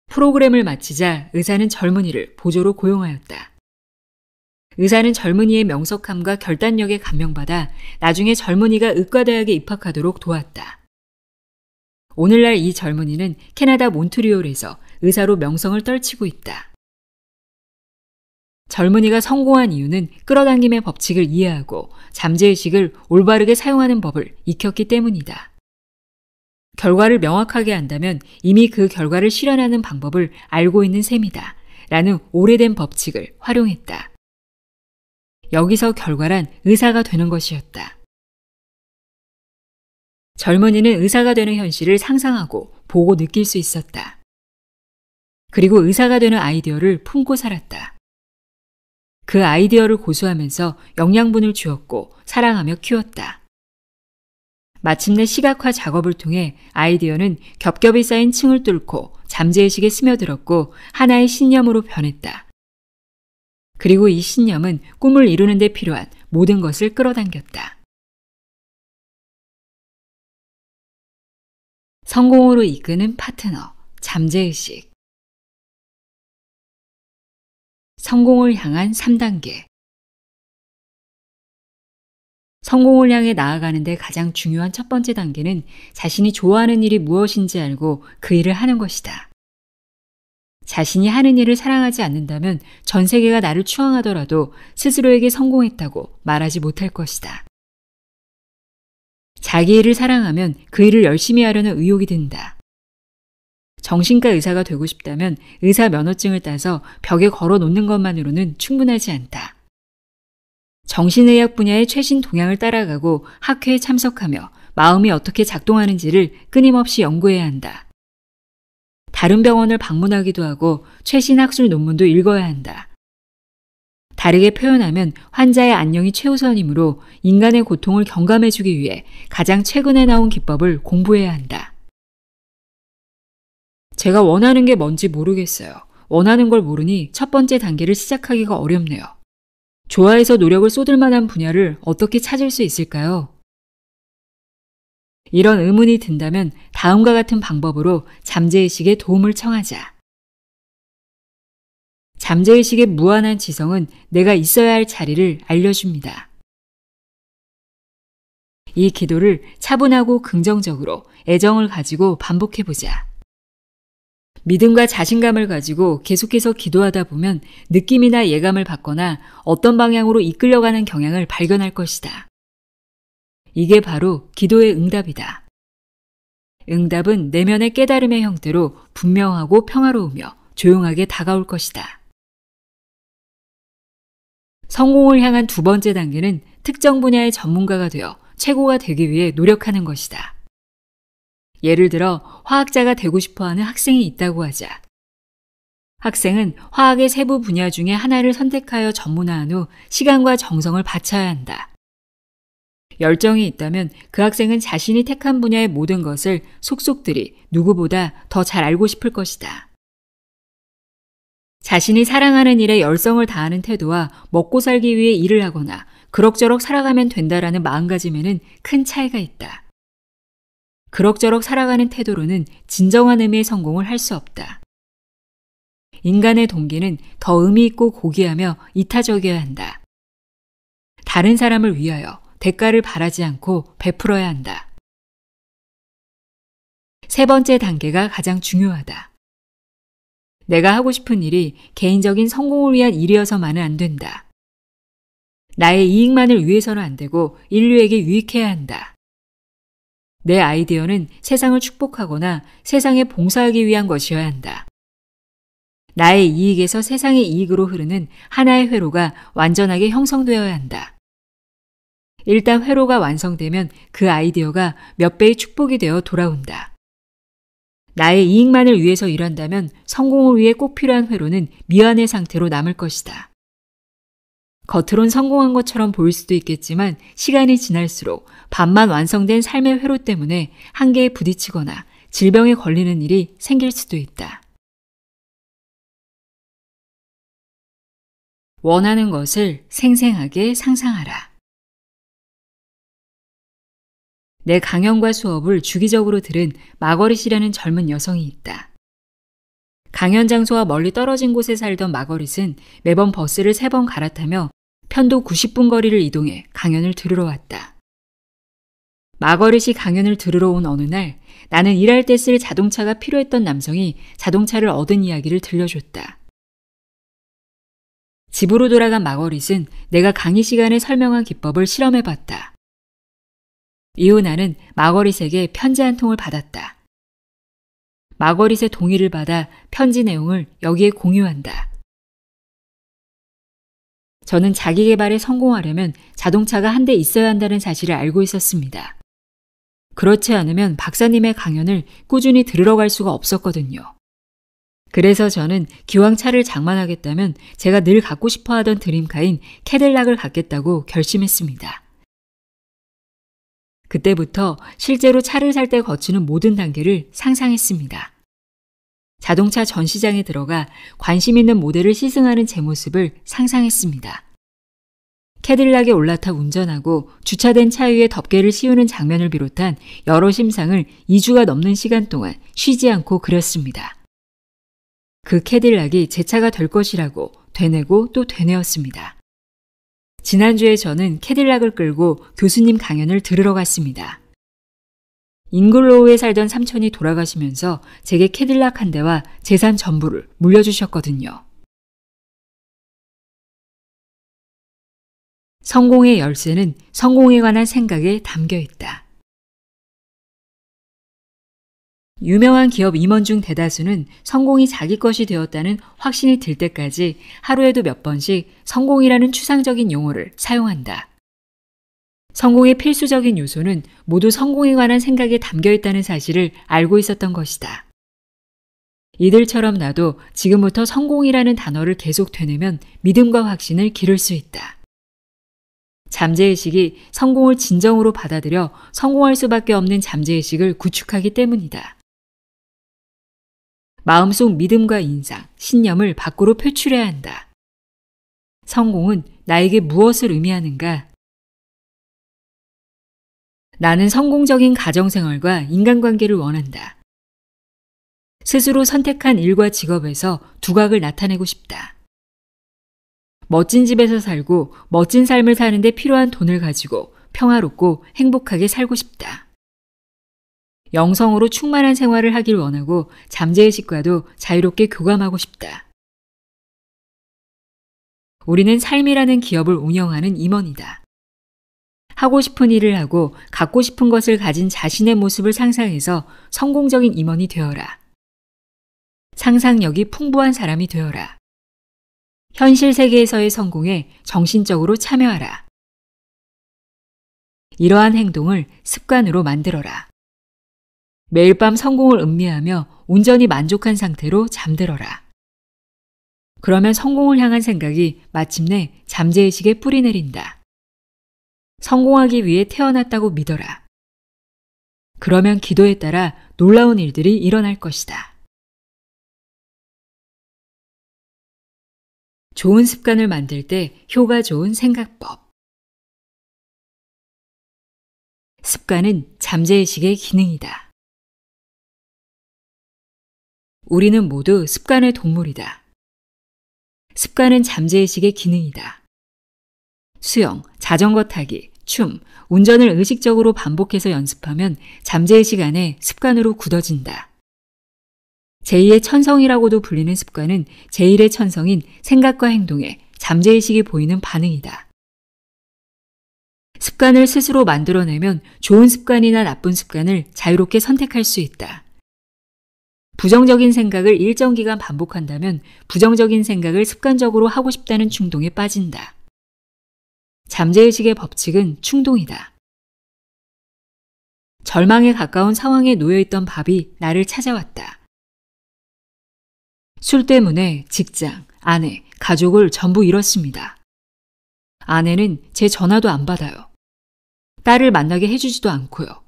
A: 프로그램을 마치자 의사는 젊은이를 보조로 고용하였다. 의사는 젊은이의 명석함과 결단력에 감명받아 나중에 젊은이가 의과대학에 입학하도록 도왔다. 오늘날 이 젊은이는 캐나다 몬트리올에서 의사로 명성을 떨치고 있다. 젊은이가 성공한 이유는 끌어당김의 법칙을 이해하고 잠재의식을 올바르게 사용하는 법을 익혔기 때문이다. 결과를 명확하게 안다면 이미 그 결과를 실현하는 방법을 알고 있는 셈이다. 라는 오래된 법칙을 활용했다. 여기서 결과란 의사가 되는 것이었다. 젊은이는 의사가 되는 현실을 상상하고 보고 느낄 수 있었다. 그리고 의사가 되는 아이디어를 품고 살았다. 그 아이디어를 고수하면서 영양분을 주었고 사랑하며 키웠다. 마침내 시각화 작업을 통해 아이디어는 겹겹이 쌓인 층을 뚫고 잠재의식에 스며들었고 하나의 신념으로 변했다. 그리고 이 신념은 꿈을 이루는 데 필요한 모든 것을 끌어당겼다. 성공으로 이끄는 파트너, 잠재의식. 성공을 향한 3단계. 성공을 향해 나아가는데 가장 중요한 첫 번째 단계는 자신이 좋아하는 일이 무엇인지 알고 그 일을 하는 것이다. 자신이 하는 일을 사랑하지 않는다면 전 세계가 나를 추앙하더라도 스스로에게 성공했다고 말하지 못할 것이다. 자기 일을 사랑하면 그 일을 열심히 하려는 의욕이 든다. 정신과 의사가 되고 싶다면 의사 면허증을 따서 벽에 걸어 놓는 것만으로는 충분하지 않다. 정신의학 분야의 최신 동향을 따라가고 학회에 참석하며 마음이 어떻게 작동하는지를 끊임없이 연구해야 한다. 다른 병원을 방문하기도 하고 최신 학술 논문도 읽어야 한다. 다르게 표현하면 환자의 안녕이 최우선이므로 인간의 고통을 경감해주기 위해 가장 최근에 나온 기법을 공부해야 한다. 제가 원하는 게 뭔지 모르겠어요. 원하는 걸 모르니 첫 번째 단계를 시작하기가 어렵네요. 좋아해서 노력을 쏟을 만한 분야를 어떻게 찾을 수 있을까요? 이런 의문이 든다면 다음과 같은 방법으로 잠재의식에 도움을 청하자. 잠재의식의 무한한 지성은 내가 있어야 할 자리를 알려줍니다. 이 기도를 차분하고 긍정적으로 애정을 가지고 반복해보자. 믿음과 자신감을 가지고 계속해서 기도하다 보면 느낌이나 예감을 받거나 어떤 방향으로 이끌려가는 경향을 발견할 것이다. 이게 바로 기도의 응답이다. 응답은 내면의 깨달음의 형태로 분명하고 평화로우며 조용하게 다가올 것이다. 성공을 향한 두 번째 단계는 특정 분야의 전문가가 되어 최고가 되기 위해 노력하는 것이다. 예를 들어 화학자가 되고 싶어하는 학생이 있다고 하자. 학생은 화학의 세부 분야 중에 하나를 선택하여 전문화한 후 시간과 정성을 바쳐야 한다. 열정이 있다면 그 학생은 자신이 택한 분야의 모든 것을 속속들이 누구보다 더 잘 알고 싶을 것이다. 자신이 사랑하는 일에 열성을 다하는 태도와 먹고 살기 위해 일을 하거나 그럭저럭 살아가면 된다라는 마음가짐에는 큰 차이가 있다. 그럭저럭 살아가는 태도로는 진정한 의미의 성공을 할 수 없다. 인간의 동기는 더 의미 있고 고귀하며 이타적이어야 한다. 다른 사람을 위하여 대가를 바라지 않고 베풀어야 한다. 세 번째 단계가 가장 중요하다. 내가 하고 싶은 일이 개인적인 성공을 위한 일이어서만은 안 된다. 나의 이익만을 위해서는 안 되고 인류에게 유익해야 한다. 내 아이디어는 세상을 축복하거나 세상에 봉사하기 위한 것이어야 한다. 나의 이익에서 세상의 이익으로 흐르는 하나의 회로가 완전하게 형성되어야 한다. 일단 회로가 완성되면 그 아이디어가 몇 배의 축복이 되어 돌아온다. 나의 이익만을 위해서 일한다면 성공을 위해 꼭 필요한 회로는 미완의 상태로 남을 것이다. 겉으론 성공한 것처럼 보일 수도 있겠지만 시간이 지날수록 반만 완성된 삶의 회로 때문에 한계에 부딪히거나 질병에 걸리는 일이 생길 수도 있다. 원하는 것을 생생하게 상상하라. 내 강연과 수업을 주기적으로 들은 마거릿이라는 젊은 여성이 있다. 강연 장소와 멀리 떨어진 곳에 살던 마거릿은 매번 버스를 3번 갈아타며 편도 90분 거리를 이동해 강연을 들으러 왔다. 마거릿이 강연을 들으러 온 어느 날 나는 일할 때 쓸 자동차가 필요했던 남성이 자동차를 얻은 이야기를 들려줬다. 집으로 돌아간 마거릿은 내가 강의 시간에 설명한 기법을 실험해봤다. 이후 나는 마거릿에게 편지 한 통을 받았다. 마거릿의 동의를 받아 편지 내용을 여기에 공유한다. 저는 자기 개발에 성공하려면 자동차가 한 대 있어야 한다는 사실을 알고 있었습니다. 그렇지 않으면 박사님의 강연을 꾸준히 들으러 갈 수가 없었거든요. 그래서 저는 기왕 차를 장만하겠다면 제가 늘 갖고 싶어 하던 드림카인 캐딜락을 갖겠다고 결심했습니다. 그때부터 실제로 차를 살 때 거치는 모든 단계를 상상했습니다. 자동차 전시장에 들어가 관심 있는 모델을 시승하는 제 모습을 상상했습니다. 캐딜락에 올라타 운전하고 주차된 차 위에 덮개를 씌우는 장면을 비롯한 여러 심상을 2주가 넘는 시간 동안 쉬지 않고 그렸습니다. 그 캐딜락이 제 차가 될 것이라고 되뇌고 또 되뇌었습니다. 지난주에 저는 캐딜락을 끌고 교수님 강연을 들으러 갔습니다. 잉글로우에 살던 삼촌이 돌아가시면서 제게 캐딜락 한 대와 재산 전부를 물려주셨거든요. 성공의 열쇠는 성공에 관한 생각에 담겨 있다. 유명한 기업 임원 중 대다수는 성공이 자기 것이 되었다는 확신이 들 때까지 하루에도 몇 번씩 성공이라는 추상적인 용어를 사용한다. 성공의 필수적인 요소는 모두 성공에 관한 생각에 담겨 있다는 사실을 알고 있었던 것이다. 이들처럼 나도 지금부터 성공이라는 단어를 계속 되뇌면 믿음과 확신을 기를 수 있다. 잠재의식이 성공을 진정으로 받아들여 성공할 수밖에 없는 잠재의식을 구축하기 때문이다. 마음속 믿음과 인상, 신념을 밖으로 표출해야 한다. 성공은 나에게 무엇을 의미하는가? 나는 성공적인 가정생활과 인간관계를 원한다. 스스로 선택한 일과 직업에서 두각을 나타내고 싶다. 멋진 집에서 살고 멋진 삶을 사는 데 필요한 돈을 가지고 평화롭고 행복하게 살고 싶다. 영성으로 충만한 생활을 하길 원하고 잠재의식과도 자유롭게 교감하고 싶다. 우리는 삶이라는 기업을 운영하는 임원이다. 하고 싶은 일을 하고 갖고 싶은 것을 가진 자신의 모습을 상상해서 성공적인 임원이 되어라. 상상력이 풍부한 사람이 되어라. 현실 세계에서의 성공에 정신적으로 참여하라. 이러한 행동을 습관으로 만들어라. 매일 밤 성공을 음미하며 온전히 만족한 상태로 잠들어라. 그러면 성공을 향한 생각이 마침내 잠재의식에 뿌리내린다. 성공하기 위해 태어났다고 믿어라. 그러면 기도에 따라 놀라운 일들이 일어날 것이다. 좋은 습관을 만들 때 효과 좋은 생각법. 습관은 잠재의식의 기능이다. 우리는 모두 습관의 동물이다. 습관은 잠재의식의 기능이다. 수영, 자전거 타기, 춤, 운전을 의식적으로 반복해서 연습하면 잠재의식 안에 습관으로 굳어진다. 제2의 천성이라고도 불리는 습관은 제1의 천성인 생각과 행동에 잠재의식이 보이는 반응이다. 습관을 스스로 만들어내면 좋은 습관이나 나쁜 습관을 자유롭게 선택할 수 있다. 부정적인 생각을 일정 기간 반복한다면 부정적인 생각을 습관적으로 하고 싶다는 충동에 빠진다. 잠재의식의 법칙은 충동이다. 절망에 가까운 상황에 놓여있던 밥이 나를 찾아왔다. 술 때문에 직장, 아내, 가족을 전부 잃었습니다. 아내는 제 전화도 안 받아요. 딸을 만나게 해주지도 않고요.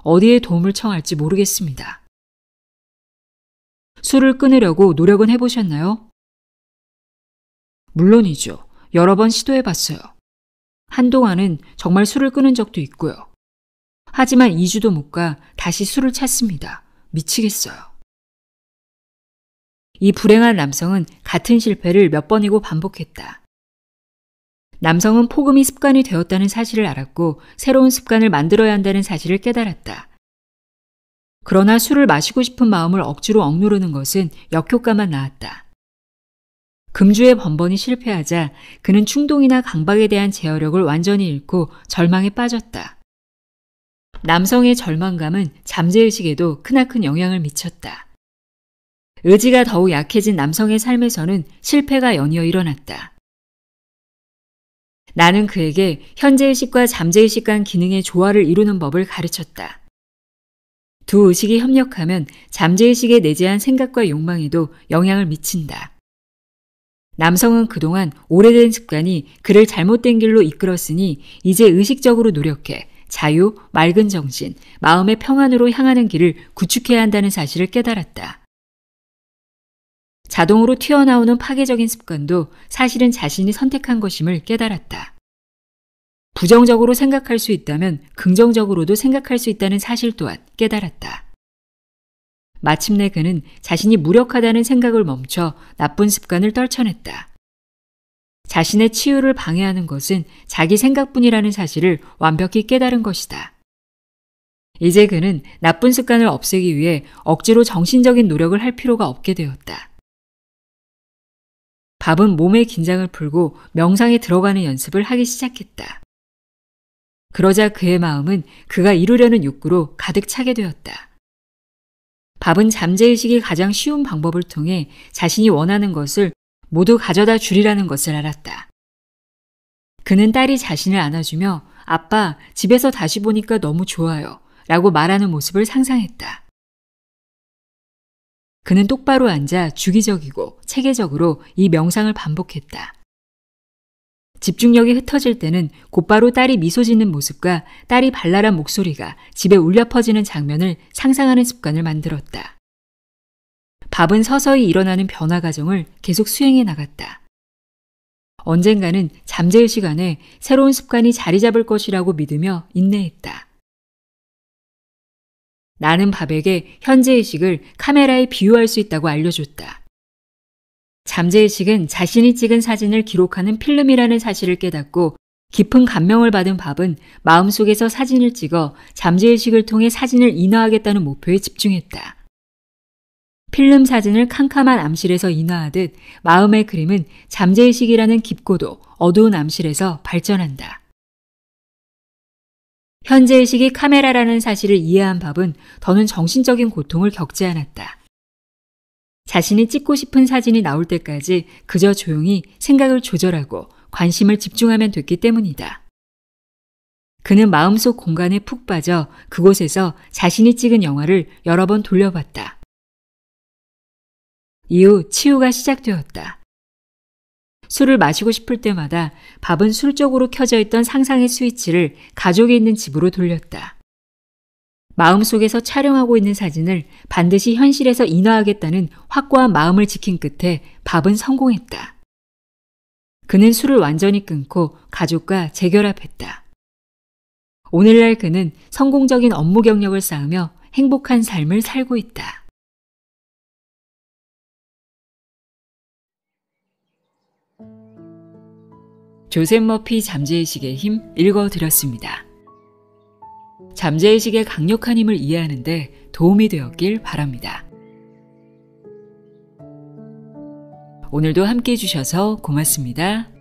A: 어디에 도움을 청할지 모르겠습니다. 술을 끊으려고 노력은 해보셨나요? 물론이죠. 여러 번 시도해봤어요. 한동안은 정말 술을 끊은 적도 있고요. 하지만 2주도 못 가 다시 술을 찾습니다. 미치겠어요. 이 불행한 남성은 같은 실패를 몇 번이고 반복했다. 남성은 폭음이 습관이 되었다는 사실을 알았고 새로운 습관을 만들어야 한다는 사실을 깨달았다. 그러나 술을 마시고 싶은 마음을 억지로 억누르는 것은 역효과만 낳았다. 금주의 번번이 실패하자 그는 충동이나 강박에 대한 제어력을 완전히 잃고 절망에 빠졌다. 남성의 절망감은 잠재의식에도 크나큰 영향을 미쳤다. 의지가 더욱 약해진 남성의 삶에서는 실패가 연이어 일어났다. 나는 그에게 현재의식과 잠재의식 간 기능의 조화를 이루는 법을 가르쳤다. 두 의식이 협력하면 잠재의식에 내재한 생각과 욕망에도 영향을 미친다. 남성은 그동안 오래된 습관이 그를 잘못된 길로 이끌었으니 이제 의식적으로 노력해 자유, 맑은 정신, 마음의 평안으로 향하는 길을 구축해야 한다는 사실을 깨달았다. 자동으로 튀어나오는 파괴적인 습관도 사실은 자신이 선택한 것임을 깨달았다. 부정적으로 생각할 수 있다면 긍정적으로도 생각할 수 있다는 사실 또한 깨달았다. 마침내 그는 자신이 무력하다는 생각을 멈춰 나쁜 습관을 떨쳐냈다. 자신의 치유를 방해하는 것은 자기 생각뿐이라는 사실을 완벽히 깨달은 것이다. 이제 그는 나쁜 습관을 없애기 위해 억지로 정신적인 노력을 할 필요가 없게 되었다. 밥은 몸의 긴장을 풀고 명상에 들어가는 연습을 하기 시작했다. 그러자 그의 마음은 그가 이루려는 욕구로 가득 차게 되었다. 밥은 잠재의식이 가장 쉬운 방법을 통해 자신이 원하는 것을 모두 가져다 주리라는 것을 알았다. 그는 딸이 자신을 안아주며 아빠, 집에서 다시 보니까 너무 좋아요 라고 말하는 모습을 상상했다. 그는 똑바로 앉아 주기적이고 체계적으로 이 명상을 반복했다. 집중력이 흩어질 때는 곧바로 딸이 미소 짓는 모습과 딸이 발랄한 목소리가 집에 울려 퍼지는 장면을 상상하는 습관을 만들었다. 밥은 서서히 일어나는 변화 과정을 계속 수행해 나갔다. 언젠가는 잠재의식 안에 새로운 습관이 자리 잡을 것이라고 믿으며 인내했다. 나는 밥에게 현재의식을 카메라에 비유할 수 있다고 알려줬다. 잠재의식은 자신이 찍은 사진을 기록하는 필름이라는 사실을 깨닫고 깊은 감명을 받은 밥은 마음속에서 사진을 찍어 잠재의식을 통해 사진을 인화하겠다는 목표에 집중했다. 필름 사진을 캄캄한 암실에서 인화하듯 마음의 그림은 잠재의식이라는 깊고도 어두운 암실에서 발전한다. 현재의식이 카메라라는 사실을 이해한 밥은 더는 정신적인 고통을 겪지 않았다. 자신이 찍고 싶은 사진이 나올 때까지 그저 조용히 생각을 조절하고 관심을 집중하면 됐기 때문이다. 그는 마음속 공간에 푹 빠져 그곳에서 자신이 찍은 영화를 여러 번 돌려봤다. 이후 치유가 시작되었다. 술을 마시고 싶을 때마다 밥은 술 쪽으로 켜져 있던 상상의 스위치를 가족이 있는 집으로 돌렸다. 마음속에서 촬영하고 있는 사진을 반드시 현실에서 인화하겠다는 확고한 마음을 지킨 끝에 밥은 성공했다. 그는 술을 완전히 끊고 가족과 재결합했다. 오늘날 그는 성공적인 업무 경력을 쌓으며 행복한 삶을 살고 있다. 조셉 머피 잠재의식의 힘 읽어드렸습니다. 잠재의식의 강력한 힘을 이해하는 데 도움이 되었길 바랍니다. 오늘도 함께 해주셔서 고맙습니다.